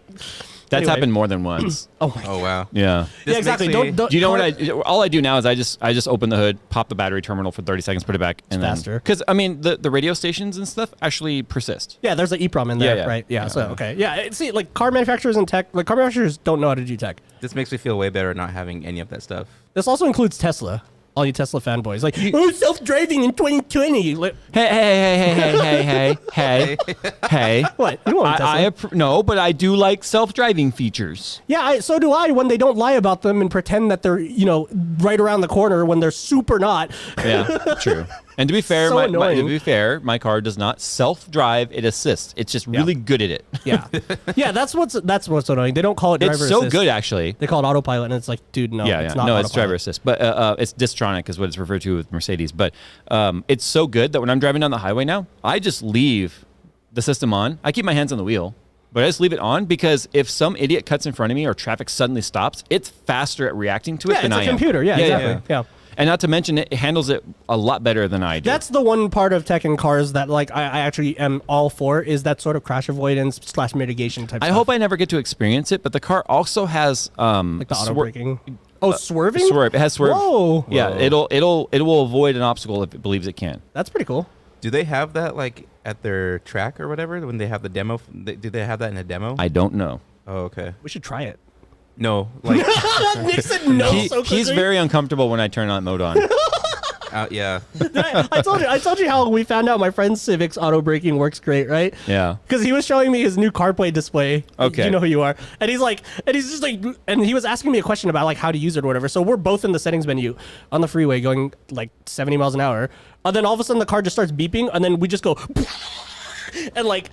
That's anyway. happened more than once. Oh my. oh wow. Yeah. Yeah, exactly. makes me- Don't Do you know car- what all I do now is I just open the hood, pop the battery terminal for 30 seconds, put it back, and faster. Because I mean the radio stations and stuff actually persist. Yeah, there's an EEPROM in there, Yeah. right? Yeah, so okay. Yeah, see, like car manufacturers and tech, like car manufacturers don't know how to do tech. This makes me feel way better not having any of that stuff. This also includes Tesla. All you Tesla fanboys, like, oh, self-driving in 2020. Like, Hey. what? You want Tesla? No, but I do like self-driving features. Yeah, so do I when they don't lie about them and pretend that they're, right around the corner when they're super not. Yeah, true. And to be fair, So annoying. my car does not self-drive; it assists. It's just really good at it. Yeah. Yeah, that's what's annoying. They don't call it driver It's so assist. good, actually. They call it autopilot, and it's like, dude, no, it's not it's autopilot. driver assist, but it's Distronic is what it's referred to with Mercedes. But it's so good that when I'm driving down the highway now, I just leave the system on. I keep my hands on the wheel, but I just leave it on because if some idiot cuts in front of me or traffic suddenly stops, it's faster at reacting to it Yeah, than it's I a am. computer. Yeah, exactly. Yeah. And not to mention, it handles it a lot better than I do. That's the one part of tech in cars that like I actually am all for is that sort of crash avoidance / mitigation type I stuff. hope I never get to experience it, but the car also has like the auto braking. Oh, swerving? Swerve. It has swerve. Whoa. Yeah, it will avoid an obstacle if it believes it can. That's pretty cool. Do they have that like at their track or whatever when they have the demo? Do they have that in a demo? I don't know. Oh, okay. We should try it. No, like Nick said no so quickly. He's very uncomfortable when I turn on mode on. yeah. I told you how we found out my friend Civic's auto braking works great, right? Yeah. Because he was showing me his new CarPlay display. Okay. You know who you are. And he's just like, and he was asking me a question about like how to use it or whatever. So we're both in the settings menu on the freeway going like 70 miles an hour. And then all of a sudden the car just starts beeping and then we just go and like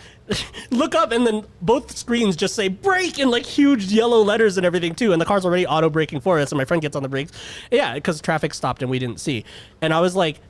look up, and then both screens just say brake in like huge yellow letters and everything too, and the car's already auto braking for us, and my friend gets on the brakes, because traffic stopped and we didn't see, and I was like,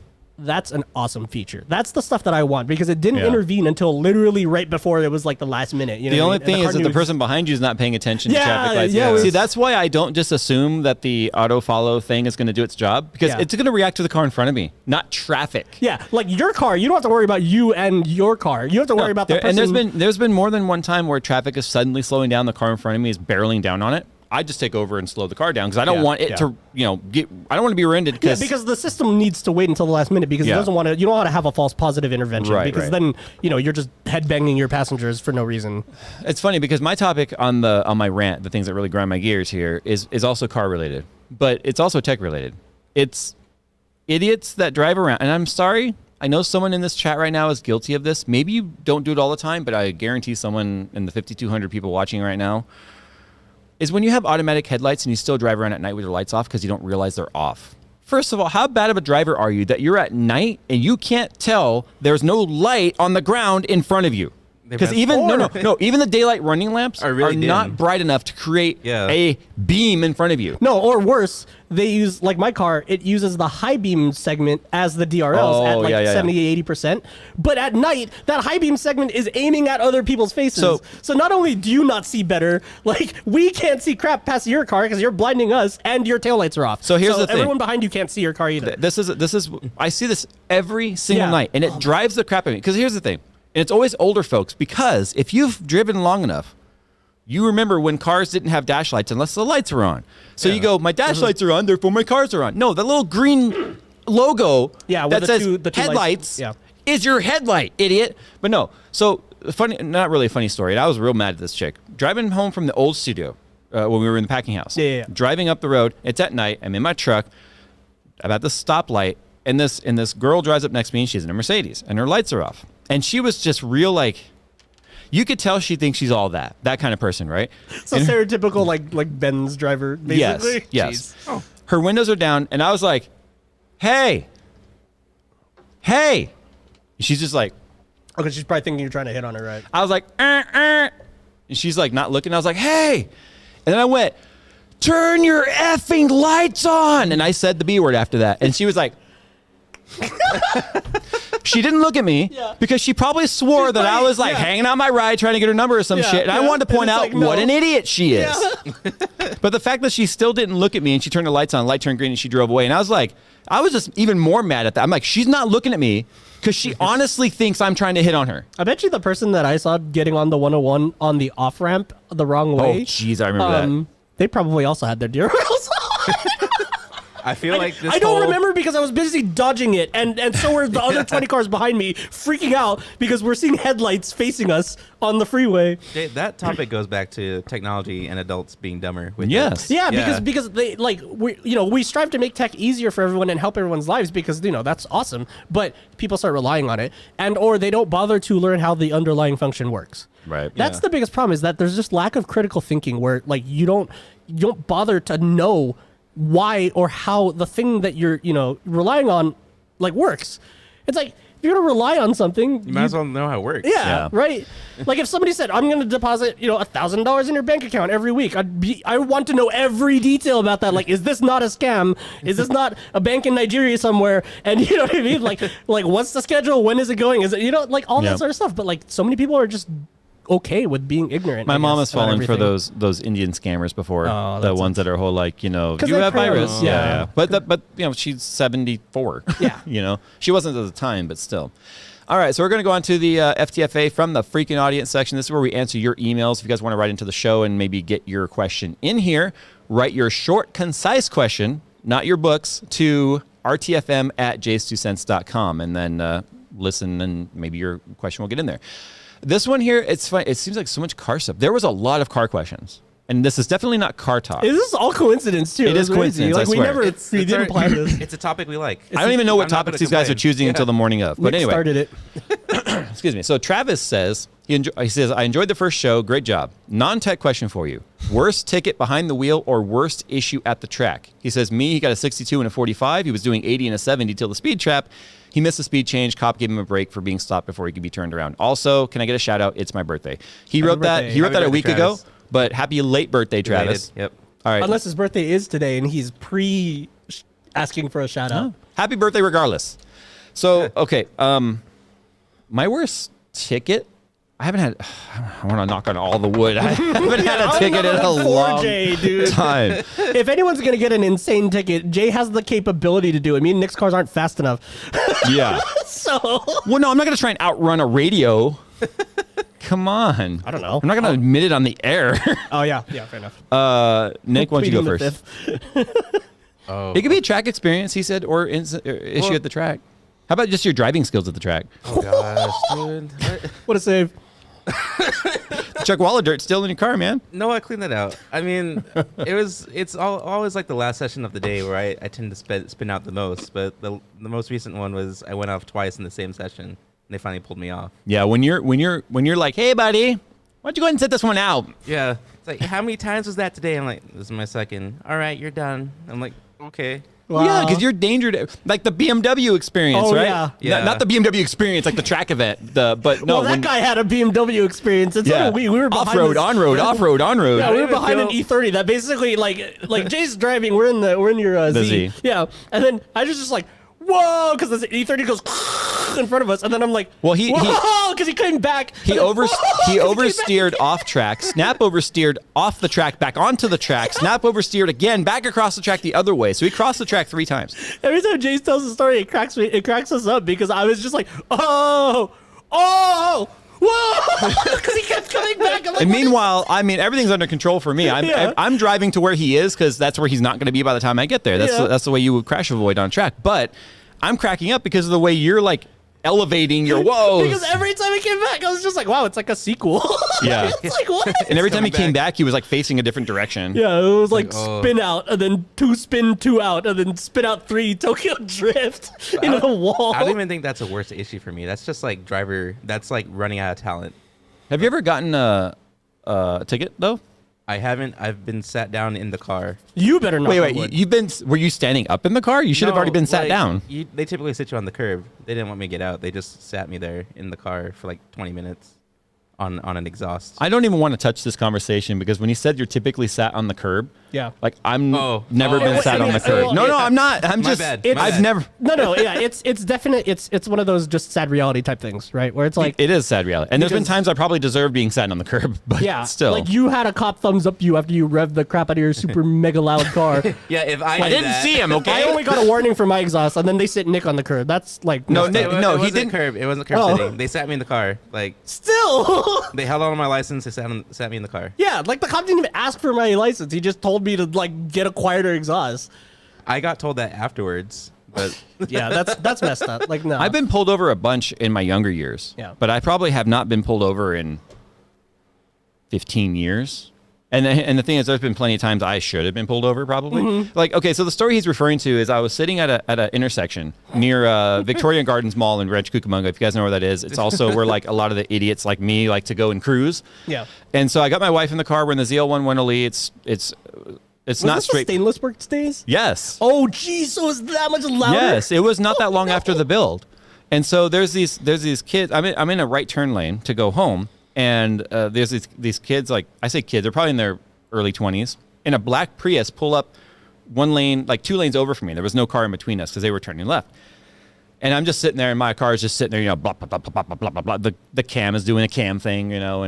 that's an awesome feature. That's the stuff that I want, because it didn't intervene until literally right before it was like the last minute. You know the only what I mean? thing is that the person behind you is not paying attention to traffic lights. Yeah, See, that's why I don't just assume that the auto follow thing is going to do its job, because it's going to react to the car in front of me, not traffic. Yeah, like your car, you don't have to worry about you and your car. You have to worry about the person. And there's been more than one time where traffic is suddenly slowing down. The car in front of me is barreling down on it. I just take over and slow the car down because I don't want it to, I don't want to be rear-ended. Because the system needs to wait until the last minute, because it doesn't want to. You don't want to have a false positive intervention, because then you're just headbanging your passengers for no reason. It's funny because my topic on my rant, the things that really grind my gears here, is also car related, but it's also tech related. It's idiots that drive around, and I'm sorry. I know someone in this chat right now is guilty of this. Maybe you don't do it all the time, but I guarantee someone in the 5,200 people watching right now is when you have automatic headlights and you still drive around at night with your lights off because you don't realize they're off. First of all, how bad of a driver are you that you're at night and you can't tell there's no light on the ground in front of you? Because even even the daylight running lamps are not bright enough to create a beam in front of you. No, or worse, they use, like my car, it uses the high beam segment as the DRLs at like 70, 80%. But at night, that high beam segment is aiming at other people's faces. So not only do you not see better, like we can't see crap past your car because you're blinding us and your taillights are off. So here's the thing. Everyone behind you can't see your car either. This is I see this every single night, and it drives the crap out of me. Because here's the thing. And it's always older folks, because if you've driven long enough, you remember when cars didn't have dash lights unless the lights were on. So you go, my dash lights are on, therefore my cars are on. No, that little green logo that says the headlights is your headlight, idiot. But no, so funny, not really a funny story. And I was real mad at this chick. Driving home from the old studio when we were in the packing house. Driving up the road, it's at night, I'm in my truck, I'm at the stoplight, and this girl drives up next to me, and she's in a Mercedes, and her lights are off. And she was just real, like, you could tell she thinks she's all that kind of person, right? So stereotypical, like Ben's driver, basically. Yes. Oh. Her windows are down, and I was like, hey. And she's just like, okay, she's probably thinking you're trying to hit on her, right? I was like, And she's like not looking. I was like, hey. And then I went, turn your effing lights on. And I said the B word after that. And she was like, she didn't look at me because she probably swore that I was like hanging out my ride trying to get her number or some shit. And I wanted to point out what an idiot she is. But the fact that she still didn't look at me and she turned the lights on, light turned green, and she drove away. And I was like, I was just even more mad at that. I'm like, she's not looking at me because she honestly thinks I'm trying to hit on her. I bet you the person that I saw getting on the 101 on the off ramp the wrong way. Oh, jeez, I remember that. They probably also had their DRLs on. I feel like this I don't remember because I was busy dodging it, and so were the other 20 cars behind me freaking out because we're seeing headlights facing us on the freeway. Jay, that topic goes back to technology and adults being dumber. With Because they we strive to make tech easier for everyone and help everyone's lives because that's awesome. But people start relying on it, or they don't bother to learn how the underlying function works. Right. That's the biggest problem, is that there's just lack of critical thinking where like you don't bother to know why or how the thing that you're relying on like works. It's like, if you're gonna rely on something, you might as well know how it works. Yeah. Right. Like if somebody said, I'm gonna deposit $1,000 in your bank account every week, I want to know every detail about that. Like, is this not a scam? Is this not a bank in Nigeria somewhere? And you know what I mean? Like what's the schedule? When is it going? Is it like all that sort of stuff? But like so many people are just okay with being ignorant. My mom has fallen for those Indian scammers before. The ones that are whole like, you have virus. Yeah. But she's 74. Yeah. She wasn't at the time, but still. All right, so we're going to go on to the FTFA from the freaking audience section. This is where we answer your emails. If you guys want to write into the show and maybe get your question in here, write your short, concise question, not your books, to rtfm@jays2cents.com, and then listen, and maybe your question will get in there. This one here, it's funny. It seems like so much car stuff. There was a lot of car questions, and this is definitely not car talk. This is all coincidence too. It is coincidence. Like I swear. we didn't plan this. It's a topic we like. I don't even know what topics these guys are choosing until the morning of. But Nick anyway, started it. Excuse me. So Travis says he says, I enjoyed the first show. Great job. Non-tech question for you. Worst ticket behind the wheel or worst issue at the track? He says, he got a 62 and a 45. He was doing 80 and a 70 till the speed trap. He missed the speed change. Cop gave him a break for being stopped before he could be turned around. Also, can I get a shout out? It's my birthday. He wrote that a week ago, but happy late birthday, Travis. Yep. All right. Unless his birthday is today and he's asking for a shout out. Happy birthday regardless. So, okay. My worst ticket, I haven't had, I want to knock on all the wood. I haven't had a ticket in a long time. If anyone's going to get an insane ticket, Jay has the capability to do it. Me and Nick's cars aren't fast enough. Yeah. So. Well, no, I'm not going to try and outrun a radio. Come on. I don't know. I'm not going to admit it on the air. Oh, yeah. Yeah, fair enough. Nick, why don't you go Pleading first? Oh. It could be a track experience, he said, or issue at the track. How about just your driving skills at the track? Oh gosh, dude. What a save. Chuck Waller dirt still in your car, man. No, I cleaned that out. I mean, it's always like the last session of the day where I tend to spin out the most. But the most recent one was I went off twice in the same session, and they finally pulled me off. Yeah, when you're like, hey buddy, why don't you go ahead and set this one out? Yeah, it's like, how many times was that today? I'm like, this is my second. All right, you're done. I'm like, okay. Wow. Yeah, because you're like the BMW experience, right? Yeah. Not the BMW experience, like the track event. But no, that guy had a BMW experience. It's like we were behind off-road, on-road, off-road, on-road. Yeah, we were behind an E30 that basically like Jay's driving. We're in your Z. Yeah, and then I just like, whoa, because the E30 goes in front of us, and then I'm like, well, because he came back. He oversteered off track. Snap oversteered off the track back onto the track. Snap oversteered again back across the track the other way. So he crossed the track 3 times. Every time Jay tells the story, it cracks us up because I was just like, whoa. Because he kept coming back. Like, and meanwhile, I mean, everything's under control for me. I'm driving to where he is because that's where he's not going to be by the time I get there. That's the way you would crash avoid on track. But I'm cracking up because of the way you're like elevating your woes. Because every time he came back, I was just like, wow, it's like a sequel. Yeah. It's like, what? And every time he came back, he was like facing a different direction. Yeah, it was like spin out, and then 2 spin, 2 out, and then spin out 3, Tokyo drift into the wall. I don't even think that's a worst issue for me. That's just like that's like running out of talent. Have you ever gotten a ticket though? I haven't. I've been sat down in the car. You better not. Wait. Were you standing up in the car? You should have already been sat down. They typically sit you on the curb. They didn't want me to get out. They just sat me there in the car for like 20 minutes on an exhaust. I don't even want to touch this conversation because when you said you're typically sat on the curb, like I'm never been sat on the curb. No, I'm not. I'm just. I've never. No. Yeah, it's definite. It's one of those just sad reality type things, right? Where it's like it is sad reality. And there's been times I probably deserve being sat on the curb, but still. Like you had a cop thumbs up you after you revved the crap out of your super mega loud car. Yeah, if I didn't see him. Okay, I only got a warning for my exhaust, and then they sit Nick on the curb. That's like he didn't curb. It wasn't curb sitting. They sat me in the car. Like still, they held on to my license. They sat me in the car. Yeah, like the cop didn't even ask for my license. He just told me to like get a quieter exhaust. I got told that afterwards, but yeah, that's messed up. Like, no, I've been pulled over a bunch in my younger years. Yeah, but I probably have not been pulled over in 15 years. And the thing is, there's been plenty of times I should have been pulled over, probably. Mm-hmm. Like, okay, so the story he's referring to is I was sitting at an intersection near Victoria Gardens Mall in Rancho Cucamonga. If you guys know where that is, it's also where like a lot of the idiots like me like to go and cruise. Yeah. And so I got my wife in the car. We're in the ZL1 108. It's not straight. Stainless work days? Yes. Oh, geez, so it's that much louder? Yes, it was not that long after the build. And so there's these kids. I'm in a right turn lane to go home. And there's these kids, like I say kids, they're probably in their early 20s, in a black Prius pull up 1 lane, like 2 lanes over from me. There was no car in between us because they were turning left. And I'm just sitting there, and my car is just sitting there, blah, blah, blah, blah, blah, blah, blah, blah. The cam is doing a cam thing, and all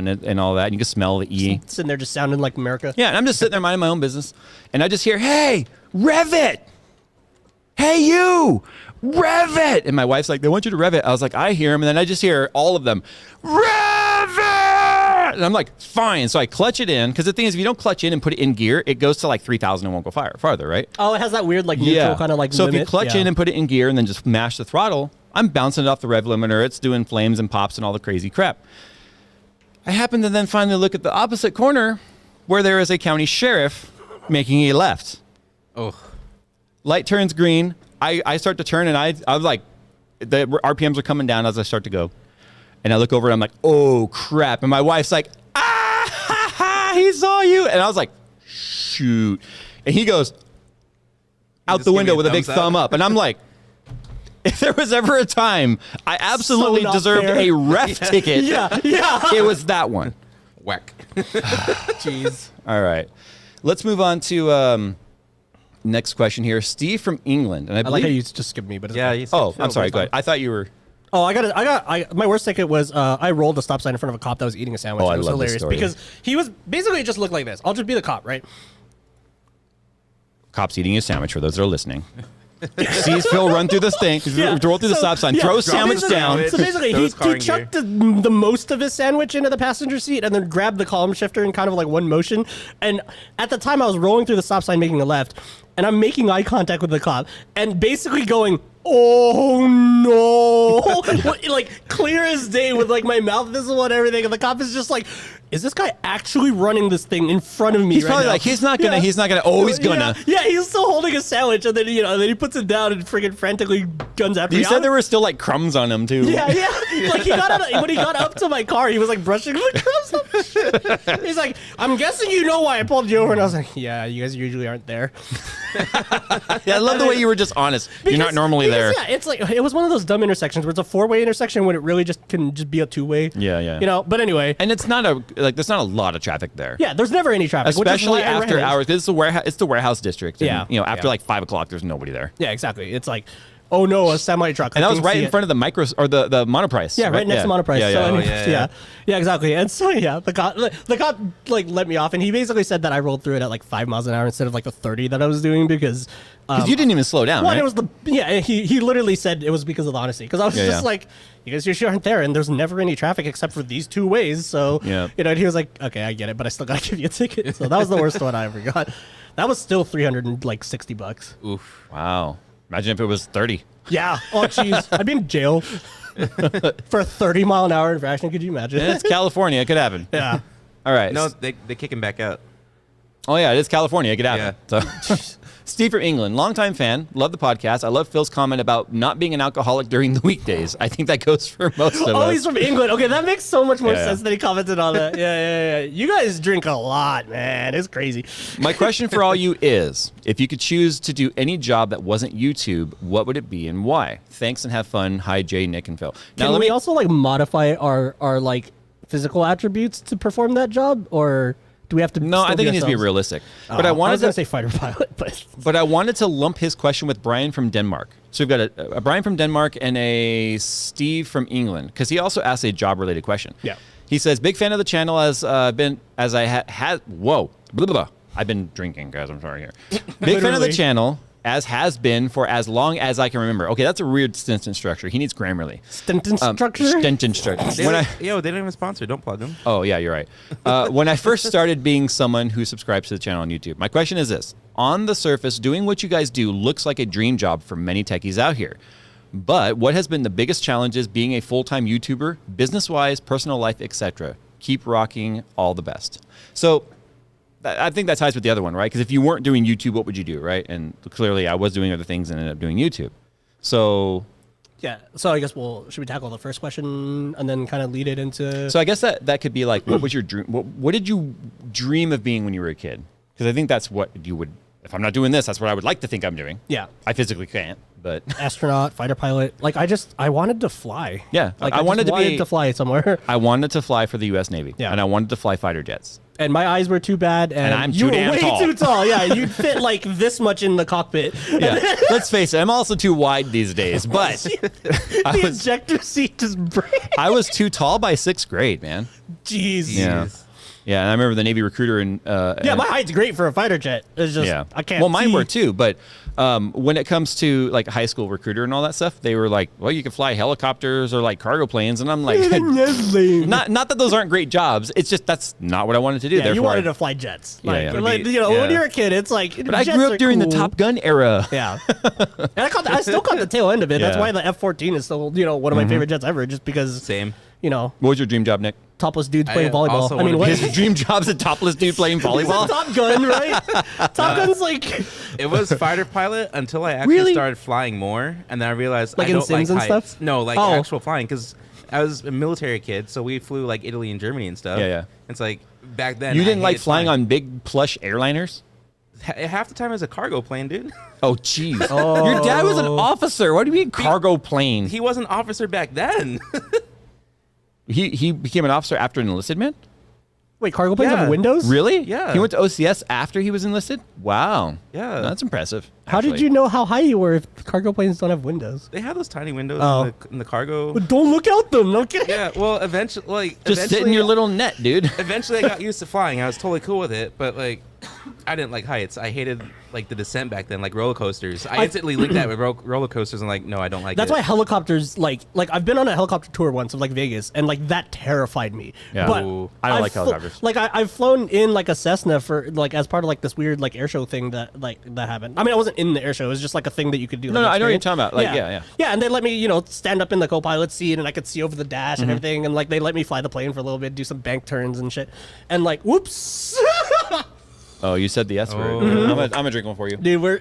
that. And you can smell the E. Sitting there just sounding like America. Yeah, and I'm just sitting there minding my own business. And I just hear, hey, rev it. Hey, you, rev it. And my wife's like, they want you to rev it. I was like, I hear them. And then I just hear all of them, rev it. And I'm like, fine. So I clutch it in. Because the thing is, if you don't clutch in and put it in gear, it goes to like 3,000 and won't go farther, right? Oh, it has that weird like neutral kind of like so limit. If you clutch in and put it in gear and then just mash the throttle, I'm bouncing it off the rev limiter. It's doing flames and pops and all the crazy crap. I happen to then finally look at the opposite corner where there is a county sheriff making a left. Oh. Light turns green. I start to turn, and I was like, the RPMs are coming down as I start to go. And I look over, and I'm like, oh, crap. And my wife's like, yeah, he saw you. And I was like, shoot. And he goes out just the gave window me a with a big thumbs up. thumb up. And I'm like, if there was ever a time I absolutely not deserved fair. a ref ticket, Yeah. it was that one. Whack. Jeez. All right. Let's move on to next question here. Steve from England. And I I like believe... how you just skipped me, but it's Yeah. okay. You said Oh, Phil, I'm sorry. but Go ahead. I thought you were... Oh, my worst ticket was I rolled a stop sign in front of a cop that was eating a sandwich. Oh, I It was love this hilarious story. because he was basically just looked like this. I'll just be the cop, right? Cops eating a sandwich, for those that are listening. Sees Phil run through this thing, roll through the stop sign, throw a sandwich down. So basically, Throws car he in chucked the most of his sandwich into the passenger seat and then grabbed the column shifter in kind of like one motion. And at the time, I was rolling through the stop sign, making a left, and I'm making eye contact with the cop and basically going, "Oh no!" Like clear as day with like my mouth visible and everything. And the cop is just like, "Is this guy actually running this thing in front of me?" He's right probably now? like, he's not gonna. Oh, he's gonna. Yeah, he's still holding a sandwich, and then then he puts it down and freaking frantically guns after You me. said there were still like crumbs on him too. Yeah. Like when he got up to my car, he was like brushing the crumbs off. He's like, "I'm guessing you know why I pulled you over," and I was like, "Yeah, you guys usually aren't there." Yeah, I love the way you were just honest. You're not normally there. Yeah, it's like it was one of those dumb intersections where it's a 4-way intersection when it really just can just be a 2-way. Yeah. But anyway, And it's not there's not a lot of traffic there. yeah, there's never any traffic, which is Especially why I after ran it. hours. This is the warehouse. It's the warehouse district. And, Yeah. after like 5 o'clock, there's nobody there. Yeah, exactly. It's like, oh no, a semi truck. And that was right in front of the micro or the Monoprice. Yeah, right next to Monoprice. Yeah, So yeah. anyway, yeah, exactly. And so the cop like let me off, and he basically said that I rolled through it at like 5 miles an hour instead of like the 30 that I was doing because. Because you didn't even slow down, Well, right? it was he literally said it was because of the honesty. Because I was just yeah. like, you guys usually aren't there, and there's never any traffic except for these 2 ways. So Yeah. and he was like, okay, I get it, but I still gotta give you a ticket. So that was the worst one I ever got. That was still $360. Oof. Wow. Imagine if it was 30. Yeah. Oh, jeez. I'd be in jail for a 30-mile-an-hour infraction. Could you imagine? It's California. It could happen. Yeah. All right. No, they kick him back out. Oh, yeah, it is California. It could happen. So. Steve from England, longtime fan, love the podcast. I love Phil's comment about not being an alcoholic during the weekdays. I think that goes for most of Oh, us. he's from England. Okay, that makes so much more Yeah. sense that he commented on that. Yeah. You guys drink a lot, man. It's crazy. My question for all you is, if you could choose to do any job that wasn't YouTube, what would it be and why? Thanks and have fun. Hi, Jay, Nick, and Phil. Now, Can we also like modify our like physical attributes to perform that job, or do we have to? No, I still think it needs to be ourselves? realistic. But I I was wanted gonna to say fighter pilot, But I wanted to lump his question with Brian from Denmark. So we've got a Brian from Denmark and a Steve from England, because he also asked a job-related question. Yeah. He says, big fan of the channel I've been drinking, guys. I'm sorry here. Big fan of the Literally. channel, as has been for as long as I can remember. Okay, that's a weird sentence structure. He needs Grammarly. Stinton structure. Sentence structure. They don't even sponsor. Don't plug them. Oh, yeah, you're right. When I first started being someone who subscribes to the channel on YouTube, my question is this. On the surface, doing what you guys do looks like a dream job for many techies out here. But what has been the biggest challenges being a full-time YouTuber, business-wise, personal life, etc.? Keep rocking. All the best. So I think that ties with the other one, right? Because if you weren't doing YouTube, what would you do, right? And clearly I was doing other things and ended up doing YouTube. So... Yeah. So I guess should we tackle the first question and then kind of lead it into? So I guess that could be like, what was your dream? What did you dream of being when you were a kid? Because I think that's what you would. If I'm not doing this, that's what I would like to think I'm doing. Yeah. I physically can't, but Astronaut, fighter pilot. Like I wanted to fly. Yeah, Like I wanted to fly somewhere. I wanted to fly for the U.S. Navy. Yeah. And I wanted to fly fighter jets. And my eyes were too bad, and I'm you too were damn way tall. too tall. Yeah, you'd fit like this much in the cockpit. Yeah. Let's face it, I'm also too wide these days, but The ejector seat just breaks. I was too tall by 6th grade, man. Jeez. Yeah. Yeah, and I remember the Navy recruiter and Yeah, my height's great for a fighter jet. It's just I can't. Well, mine see. were too, but when it comes to like high school recruiter and all that stuff, they were like, "Well, you can fly helicopters or like cargo planes," and I'm like, not that those aren't great jobs. It's just that's not what I wanted to do. Yeah, you Therefore, wanted to fly jets. Yeah, Like, yeah. like, Yeah. when you're a kid, it's like. But I grew up during the Top Gun era. Yeah, and I still caught the tail end of it. That's Yeah. why the F-14 is still one of my favorite jets ever. Just because Same. What was your dream job, Nick? topless dudes I playing volleyball. also I mean, wanted what? to His dream job's a topless dude playing volleyball. Top Gun, right? Top Gun's like. It was fighter pilot until I actually Really? started flying more, and then I realized Like I in don't like Sims and heights. stuff? No, like Oh. actual flying, because I was a military kid, so we flew like Italy and Germany and stuff. Yeah. It's like back then. You I didn't like hated flying on big plush airliners? Half the time as a cargo plane, dude. Oh, jeez. Your dad was an officer. What do you mean cargo plane? He was an officer back then. He became an officer after an enlisted man? Wait, cargo planes Yeah. have windows? Really? Yeah. He went to OCS after he was enlisted? Wow. Yeah. That's impressive. How did actually. you know how high you were if cargo planes don't have windows? They have those tiny windows Oh. in the cargo. But don't look out them. Okay. Yeah. Well, eventually, Just sit in your little net, dude. Eventually, I got used to flying. I was totally cool with it, but like, I didn't like heights. I hated like the descent back then, like roller coasters. I instantly linked that with roller coasters, and like, no, I don't like That's it. why helicopters, like I've been on a helicopter tour once of like Vegas, and like that terrified me. Yeah. But Ooh. I don't I've like helicopters. Like I've flown in like a Cessna for like as part of like this weird like air show thing that happened. I mean, I wasn't in the air show. It was just like a thing that you could do. No, like, I know what you're experience. talking about. Like, yeah. Yeah, and they let me, stand up in the co-pilot seat, and I could see over the dash and everything, and like they let me fly the plane for a little bit, do some bank turns and shit, and like, whoops. Oh, you said the S word. Oh. I'm gonna drink one for you. Dude, we're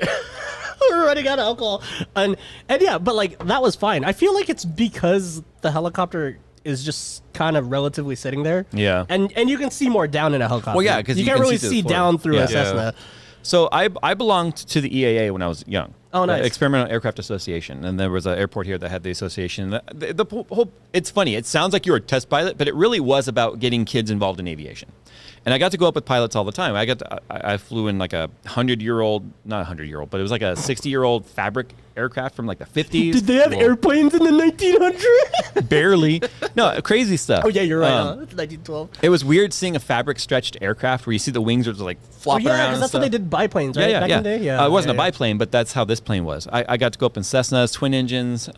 running out of alcohol, and yeah, but like that was fine. I feel like it's because the helicopter is just kind of relatively sitting there. Yeah. and you can see more down in a helicopter. Well, yeah, 'cause you you can't can really see to the see floor. down through Yeah. a Cessna. So I belonged to the EAA when I was young. Oh, nice. The Experimental Aircraft Association, and there was an airport here that had the association. The whole, it's funny. It sounds like you were a test pilot, but it really was about getting kids involved in aviation. And I got to go up with pilots all the time. I flew in like a 100-year-old, not a 100-year-old, but it was like a 60-year-old fabric aircraft from like the 50s. Did they have airplanes in the 1900s? Barely. No, crazy stuff. Oh yeah, you're right. It's 1912. It was weird seeing a fabric stretched aircraft where you see the wings are just like Oh flopping yeah, around. because and that's what stuff. they did biplanes, right? Yeah, Back yeah, in the day? it wasn't yeah, a biplane, but that's how this plane was. I got to go up in Cessnas, twin engines,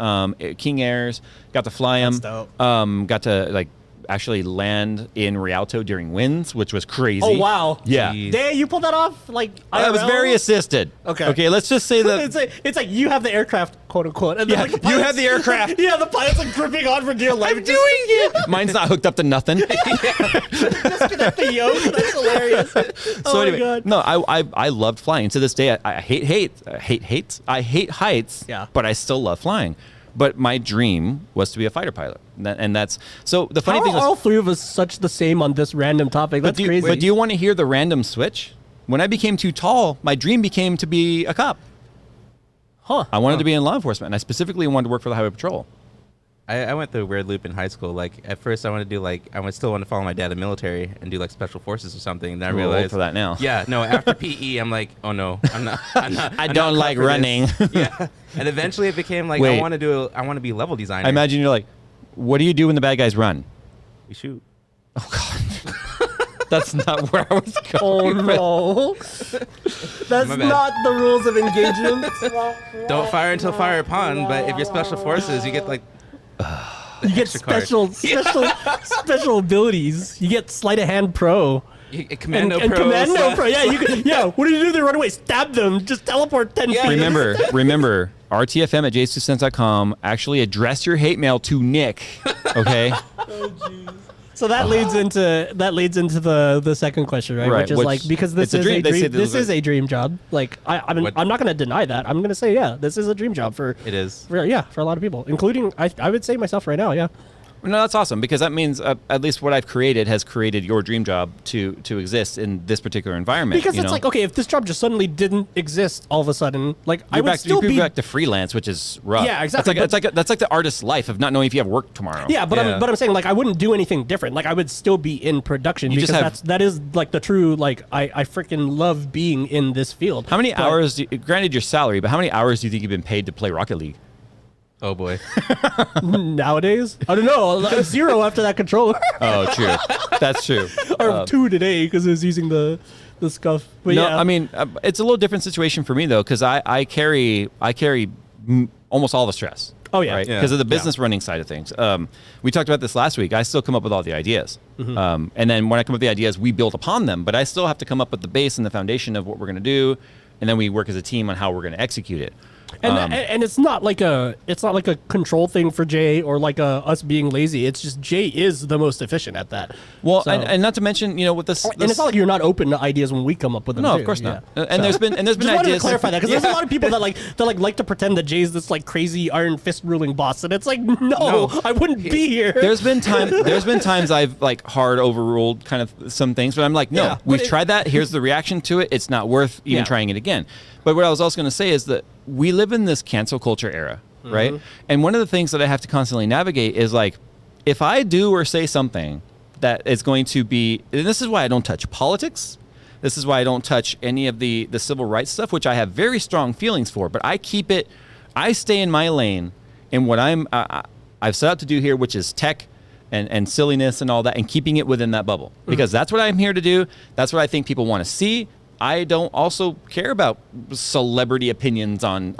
King Airs, got to fly them. That's dope. Got to like actually land in Rialto during winds, which was crazy. Oh wow. Yeah. Jeez. Damn, you pulled that off? Like I was IRL? very assisted. Okay. Okay, let's just say that it's like you have the aircraft, quote unquote. And then, Yeah, like, the you pilot's- have the aircraft. Yeah, the pilot's like gripping on for dear life. I'm doing it. Mine's not hooked up to nothing. Disconnect the yoke. That's hilarious. Oh So my anyway, god. no, I loved flying. To this day, I hate heights. Yeah. But I still love flying. But my dream was to be a fighter pilot, and that's so. The funny How thing are all was, three of us such the same on this random topic? That's crazy. but do you want to hear the random switch? When I became too tall, my dream became to be a cop. Huh. I wanted to be in law enforcement, and I specifically wanted to work for the Highway Patrol. I went through a weird loop in high school. Like at first, I wanted to do like I would still want to follow my dad in the military and do like special forces or something. And then I We're old realized for that now. Yeah, no. After PE, I'm like, oh no, I'm not. I I'm don't not like cut for this. running. Yeah, and eventually it became like Wait. I want to be a level designer. I imagine you're like, what do you do when the bad guys run? we shoot. That's not where I was Oh going. no. That's My bad. not the rules of engagement. Don't fire until fire upon. But if you're special forces, you get like You get extra card. special abilities. You get sleight of hand pro. commando and pro. commando pro. Yeah, you can, yeah. What do you do? They run away. Stab them. Just teleport 10 Yeah, feet. Remember, RTFM at j2cents.com. Actually address your hate mail to Nick. Okay. So that leads into the second question, right? Right, Which is which- like because this it's a is dream. a They say dream. this This is is a dream job. Like I'm What? not going to deny that. I'm going to say yeah, this is a dream job for It is. for a lot of people, including I would say myself right now. Yeah. No, that's awesome because that means at least what I've created has created your dream job to exist in this particular environment. Because you it's know? like, okay, if this job just suddenly didn't exist all of a sudden, like I You're would back, still you're be back to freelance, which is rough. Yeah, exactly, That's like the artist's life of not knowing if you have work tomorrow. Yeah, but Yeah. I'm saying like I wouldn't do anything different. Like I would still be in production You because just have- that is like the true like I freaking love being in this field. How many But- hours? Granted, your salary, but how many hours do you think you've been paid to play Rocket League? Oh boy. nowadays? I don't know. Like, 0 after that controller, Oh, true. That's true. or 2 today because it was using the scuff. But No, yeah, I mean it's a little different situation for me though because I carry almost all the stress. Oh, yeah. right? Yeah. Because of the business running side of things. We talked about this last week. I still come up with all the ideas, Mm-hmm. and then when I come up with the ideas, we build upon them. But I still have to come up with the base and the foundation of what we're going to do, and then we work as a team on how we're going to execute it. And it's not like a control thing for Jay or like us being lazy. It's just Jay is the most efficient at that. Well, So- and not to mention, with this, and it's not like you're not open to ideas when we come up with them. no, too. of course not. Yeah. And there's been Just wanted to ideas. clarify that because there's a lot of people that like to pretend that Jay's this like crazy iron fist ruling boss, and it's like no. I wouldn't be here. There's been times I've like hard overruled kind of some things, but I'm like, no, Yeah, but we've tried that. Here's the reaction to it. It's not worth even Yeah. trying it again. But what I was also going to say is that we live in this cancel culture era, right? And one of the things that I have to constantly navigate is like, if I do or say something that is going to be, and this is why I don't touch politics. This is why I don't touch any of the civil rights stuff, which I have very strong feelings for. But I stay in my lane in what I've set out to do here, which is tech and silliness and all that, and keeping it within that bubble. Because that's what I'm here to do. That's what I think people want to see. I don't also care about celebrity opinions on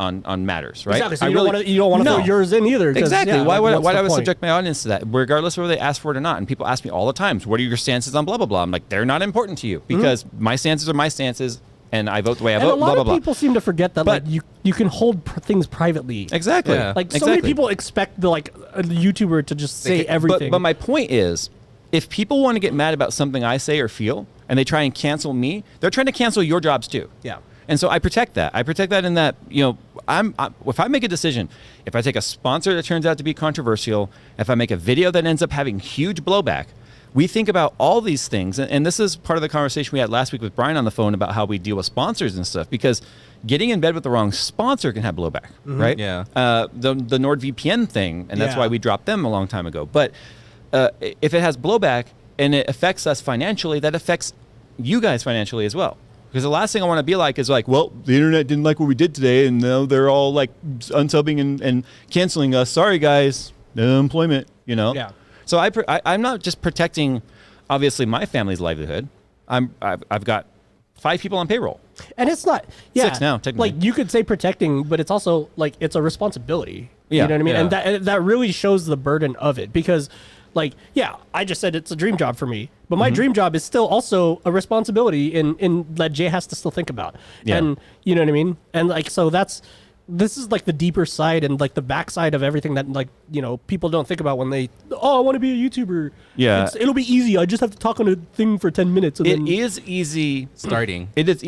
matters, right? Exactly. So I you don't want to No. throw yours in either. 'Cause, Exactly. yeah, why would what's the I point? subject my audience to that, regardless of whether they ask for it or not? And people ask me all the time, "What are your stances on blah blah blah?" I'm like, they're not important to you because my stances are my stances, and I vote the way I And vote. a lot Blah blah of blah. people seem to forget that But- like you can hold things privately. Exactly. Yeah. Like so exactly. many people expect a YouTuber to just say everything. But my point is, if people want to get mad about something I say or feel, and they try and cancel me, they're trying to cancel your jobs too. Yeah. And so I protect that. I protect that in that, if I make a decision, if I take a sponsor that turns out to be controversial, if I make a video that ends up having huge blowback, we think about all these things. And this is part of the conversation we had last week with Brian on the phone about how we deal with sponsors and stuff, because getting in bed with the wrong sponsor can have blowback, right? Yeah. The NordVPN thing, and that's Yeah. why we dropped them a long time ago. But if it has blowback and it affects us financially, that affects you guys financially as well. Because the last thing I want to be like is like, well, the internet didn't like what we did today, and now they're all like unsubbing and canceling us. Sorry, guys, no employment. Yeah. So I'm not just protecting, obviously, my family's livelihood. I've got 5 people on payroll. And it's not 6 now, technically. Like you could say protecting, but it's also like it's a responsibility. Yeah, You know what I mean? yeah. And that really shows the burden of it because like, yeah, I just said it's a dream job for me, but my dream job is still also a responsibility in that Jay has to still think about. Yeah. And you know what I mean? And like, so this is like the deeper side and like the backside of everything that like, people don't think about when they, I want to be a YouTuber. Yeah. It'll be easy. I just have to talk on a thing for 10 minutes. And It then, is easy. Starting. It is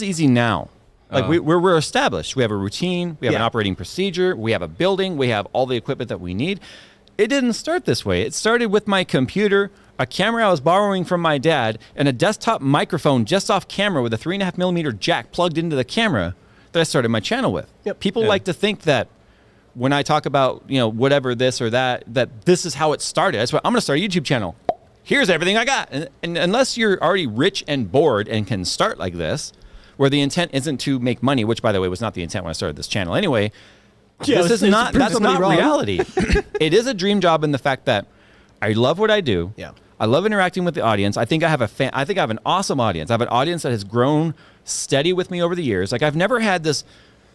easy now. Like we're established. We have a routine. We have an Yeah. operating procedure. We have a building. We have all the equipment that we need. It didn't start this way. It started with my computer, a camera I was borrowing from my dad, and a desktop microphone just off camera with a 3.5 millimeter jack plugged into the camera that I started my channel with. Yep. People like to think that when I talk about, whatever this or that this is how it started. That's why I'm going to start a YouTube channel. Here's everything I got. And unless you're already rich and bored and can start like this, where the intent isn't to make money, which by the way was not the intent when I started this channel anyway. Yeah, This is it's not prove that's somebody not wrong. reality. It is a dream job in the fact that I love what I do. Yeah. I love interacting with the audience. I think I have an awesome audience. I have an audience that has grown steady with me over the years. Like I've never had this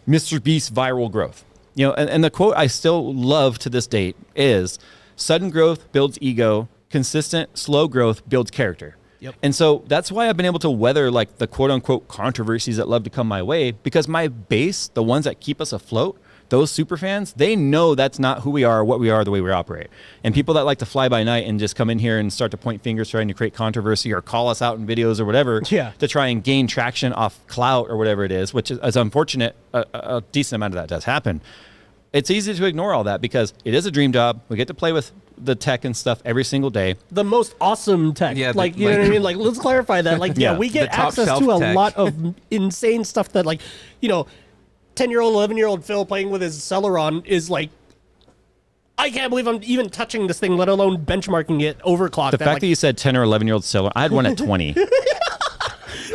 Mr. Beast viral growth. And the quote I still love to this date is sudden growth builds ego, consistent slow growth builds character. Yep. And so that's why I've been able to weather like the quote unquote controversies that love to come my way, because my base, the ones that keep us afloat, those super fans, they know that's not who we are, what we are, the way we operate. And people that like to fly by night and just come in here and start to point fingers trying to create controversy or call us out in videos or whatever Yeah. to try and gain traction off clout or whatever it is, which is unfortunate. A decent amount of that does happen. It's easy to ignore all that because it is a dream job. We get to play with the tech and stuff every single day. The most awesome tech. Yeah, like, you know what I mean? Like, let's clarify that. Like, Yeah, we get the top access shelf to a tech. lot of insane stuff that, like, 10-year-old, 11-year-old Phil playing with his Celeron is like, I can't believe I'm even touching this thing, let alone benchmarking it overclocked. The fact that you said 10 or 11-year-old seller, I had one at 20.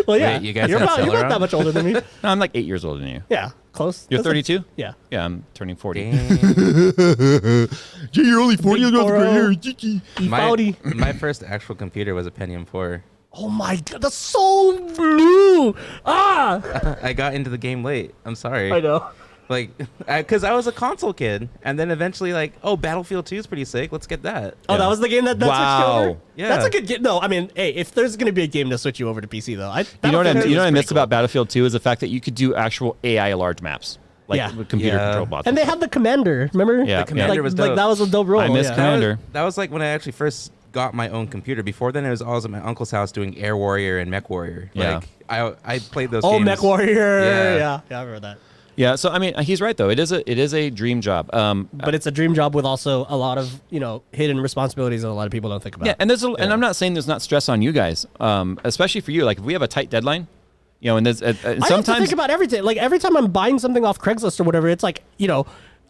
well, yeah, Wait, you guys you're had not Celeron? that much older than me. No, I'm like 8 years older than you. Yeah, close. You're That's like- 32? yeah. Yeah, I'm turning 40. Gee, you're only 40 years old, gray hair. my, E40. my first actual computer was a Pentium 4. Oh my god, that's so new. I got into the game late. I'm sorry. I know. Like, because I was a console kid, and then eventually, like, oh, Battlefield 2 is pretty sick. Let's get that. Oh, that was the game that switched Wow. you over? Yeah. That's a good game. No, I mean, hey, if there's going to be a game to switch you over to PC, though, You know what I Battlefield 2 miss is pretty about Battlefield 2 is the fact that you could do actual AI large maps. like Yeah. computer control bots. And they had the commander. Remember? Yeah. The commander Like, was like dope. that was a dope role. I miss yeah. Commander. That was like when I actually first got my own computer. Before then, it was always at my uncle's house doing Air Warrior and Mech Warrior. Yeah. Like I played those. Oh, games. Mech Warrior. Yeah. Yeah, I remember that. Yeah, so I mean, he's right though. It is a dream job. But it's a dream job with also a lot of hidden responsibilities that a lot of people don't think about. Yeah, and and I'm not saying there's not stress on you guys, especially for you. Like if we have a tight deadline, and there's and I have to sometimes think about everything. Like every time I'm buying something off Craigslist or whatever, it's like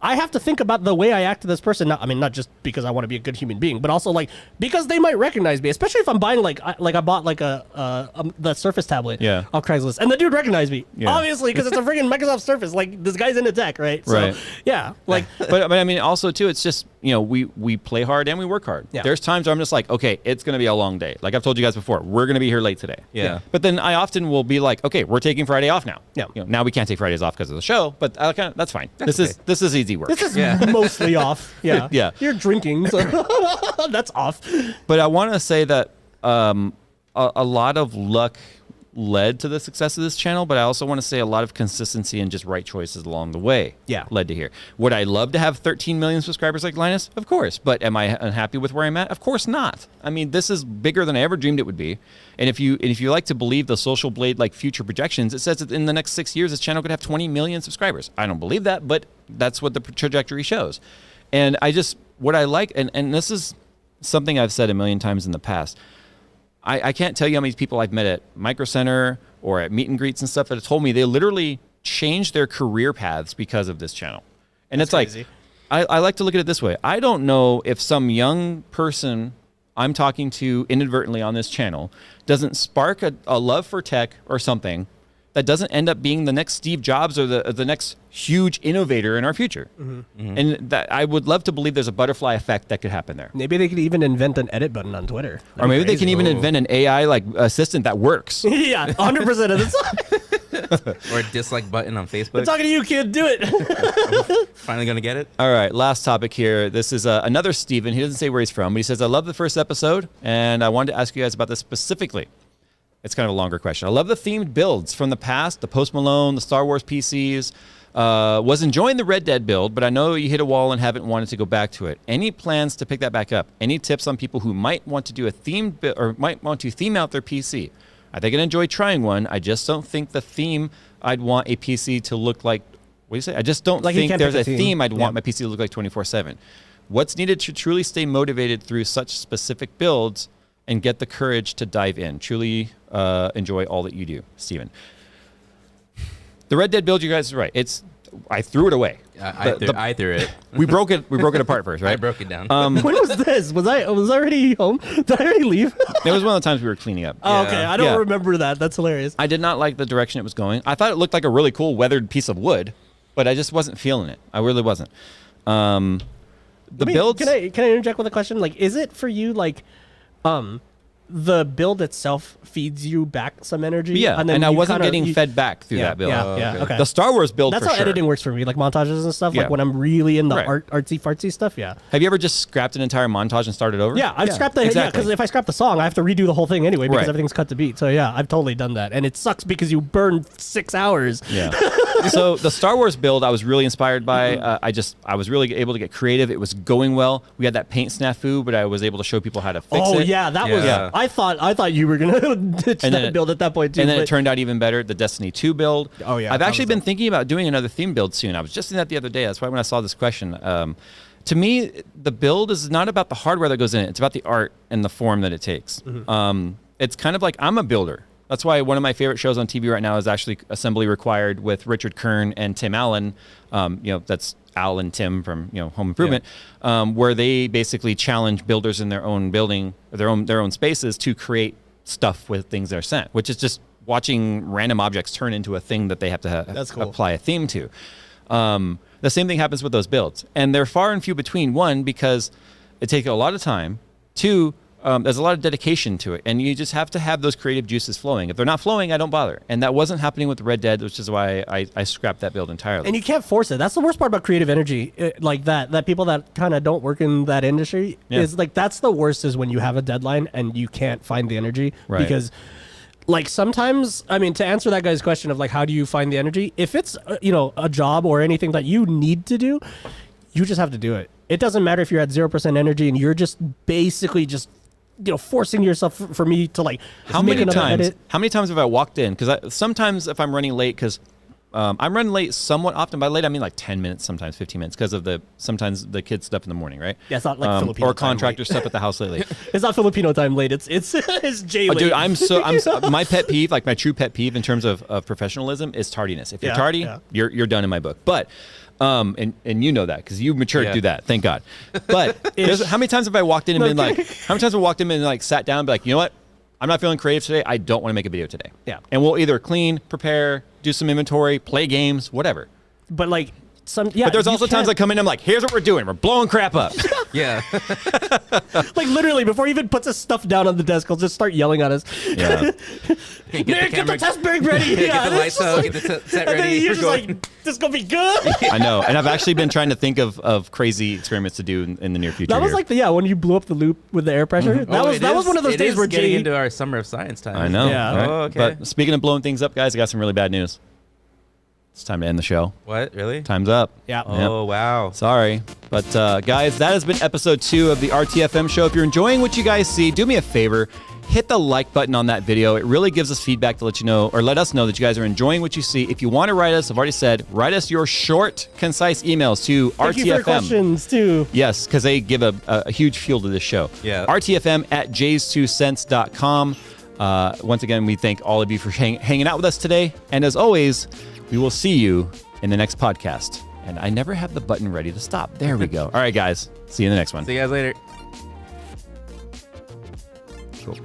I have to think about the way I act to this person. Not just because I want to be a good human being, but also like because they might recognize me. Especially if I'm buying I bought like the Surface tablet off Craigslist, and the dude recognized me obviously because it's a freaking Microsoft Surface. Like this guy's into tech, right? Right. So, yeah. Like, but I mean, also too, it's just we play hard and we work hard. Yeah. There's times where I'm just like, okay, it's gonna be a long day. Like I've told you guys before, we're gonna be here late today. Yeah. But then I often will be like, okay, we're taking Friday off now. Yeah. Now we can't take Fridays off because of the show, but that's fine. This is easy work. this is mostly off. Yeah. Yeah. You're drinking, so that's off. But I want to say that a lot of luck led to the success of this channel, but I also want to say a lot of consistency and just right choices along the way led to here. Would I love to have 13 million subscribers like Linus? Of course. But am I unhappy with where I'm at? Of course not. I mean, this is bigger than I ever dreamed it would be. And if you like to believe the Social Blade like future projections, it says that in the next 6 years, this channel could have 20 million subscribers. I don't believe that, but that's what the trajectory shows. And what I like, and this is something I've said a million times in the past, I can't tell you how many people I've met at Micro Center or at meet and greets and stuff that have told me they literally changed their career paths because of this channel. And it's crazy. like, I like to look at it this way. I don't know if some young person I'm talking to inadvertently on this channel doesn't spark a love for tech or something that doesn't end up being the next Steve Jobs or the next huge innovator in our future. And that I would love to believe there's a butterfly effect that could happen there. Maybe they could even invent an edit button on Twitter. Or maybe they can even invent an AI like assistant that works. Yeah, 100% of the time. Or a dislike button on Facebook. I'm talking to you, kid. Do it. Finally gonna get it. All right, last topic here. This is another Steven. He doesn't say where he's from, but he says, I love the first episode, and I wanted to ask you guys about this specifically. It's kind of a longer question. I love the themed builds from the past, the Post Malone, the Star Wars PCs. Was enjoying the Red Dead build, but I know you hit a wall and haven't wanted to go back to it. Any plans to pick that back up? Any tips on people who might want to do a themed build or might want to theme out their PC? I think I'd enjoy trying one. I just don't think the theme I'd want a PC to look like. What do you say? I just don't think there's a theme I'd want my PC to look like 24/7. What's needed to truly stay motivated through such specific builds and get the courage to dive in? Truly enjoy all that you do, Steven. The Red Dead build, you guys are right. I threw it away. I threw it. We broke it apart first, right? I broke it down. When was this? Was I already home? Did I already leave? It was one of the times we were cleaning up. Oh, okay. I don't Yeah. remember that. That's hilarious. I did not like the direction it was going. I thought it looked like a really cool weathered piece of wood, but I just wasn't feeling it. I really wasn't. Builds. Can I interject with a question? Like, is it for you like, the build itself feeds you back some energy? Yeah, and I wasn't getting fed back through that build. Yeah, okay. The Star Wars build, That's for how sure. editing works for me, like montages and stuff. Yeah. Like when I'm really in the Right. artsy fartsy stuff. Yeah. Have you ever just scrapped an entire montage and started over? Yeah, I've scrapped the exactly. because if I scrap the song, I have to redo the whole thing anyway because Right. everything's cut to beat. So yeah, I've totally done that, and it sucks because you burn 6 hours. Yeah. So the Star Wars build, I was really inspired by. I was really able to get creative. It was going well. We had that paint snafu, but I was able to show people how to fix it. Oh yeah, that was. Yeah. I thought you were gonna ditch And then that build at that point too. And then but- it turned out even better. The Destiny 2 build. Oh, yeah, I've that actually was been dope. thinking about doing another theme build soon. I was just doing that the other day. That's why when I saw this question, to me, the build is not about the hardware that goes in it. It's about the art and the form that it takes. It's kind of like I'm a builder. That's why one of my favorite shows on TV right now is actually Assembly Required with Richard Kern and Tim Allen. That's Al and Tim from Home Improvement, where they basically challenge builders in their own building, their own spaces to create stuff with things they're sent, which is just watching random objects turn into a thing that they have to That's cool. apply a theme to. The same thing happens with those builds, and they're far and few between. One, because it takes a lot of time. Two, there's a lot of dedication to it, and you just have to have those creative juices flowing. If they're not flowing, I don't bother, and that wasn't happening with Red Dead, which is why I scrapped that build entirely. And you can't force it. That's the worst part about creative energy, like that people that kind of don't work in that industry Yeah. is like that's the worst is when you have a deadline and you can't find the energy Right. because like sometimes, I mean, to answer that guy's question of like, how do you find the energy? If it's, you know, a job or anything that you need to do, you just have to do it. It doesn't matter if you're at 0% energy and you're just basically just, you know, forcing yourself for me to like, How make many another times? edit. How many times have I walked in? Because sometimes if I'm running late, because I'm running late somewhat often. By late, I mean like 10 minutes, sometimes 15 minutes, because of sometimes the kids stuff in the morning, right? Yeah, it's not like Filipino or time contractor late. stuff at the house lately. It's not Filipino time late. It's J Oh, late. dude, my pet peeve, like my true pet peeve in terms of professionalism is tardiness. If you're Yeah, tardy, yeah. you're done in my book. But and you know that because you matured Yeah. through that, thank God. But how many times have I walked in and been like, how many times have I walked in and like sat down and be like, you know what? I'm not feeling creative today. I don't want to make a video today. Yeah. And we'll either clean, prepare, do some inventory, play games, whatever. But like some, yeah. But there's you also times I can't- come in and I'm like, here's what we're doing. We're blowing crap up. Yeah. like literally before he even puts his stuff down on the desk, he'll just start yelling at us. Yeah. Get Man, get the test bag ready. Get the and lights it's just out. like- Get the set and then ready. you're We're just going. like, this is gonna be good. I know. And I've actually been trying to think of crazy experiments to do in the near future. That was here. like when you blew up the loop with the air pressure. That was one of those days where getting Jay. into our summer of science time. I know. Yeah. right? Oh, okay. But speaking of blowing things up, guys, I got some really bad news. It's time to end the show. What? Really? Time's up. Yeah. Oh, wow. Sorry. But guys, that has been episode 2 of the RTFM show. If you're enjoying what you guys see, do me a favor. Hit the like button on that video. It really gives us feedback to let you know, or let us know that you guys are enjoying what you see. If you want to write us, I've already said, write us your short, concise emails to Thank RTFM. you for your questions too. Yes, because they give a huge fuel to this show. Yeah. RTFM at jays2cents.com. Once again, we thank all of you for hanging out with us today. And as always, we will see you in the next podcast. And I never have the button ready to stop. There we go. All right, guys. See you in the next one. See you guys later. Cool.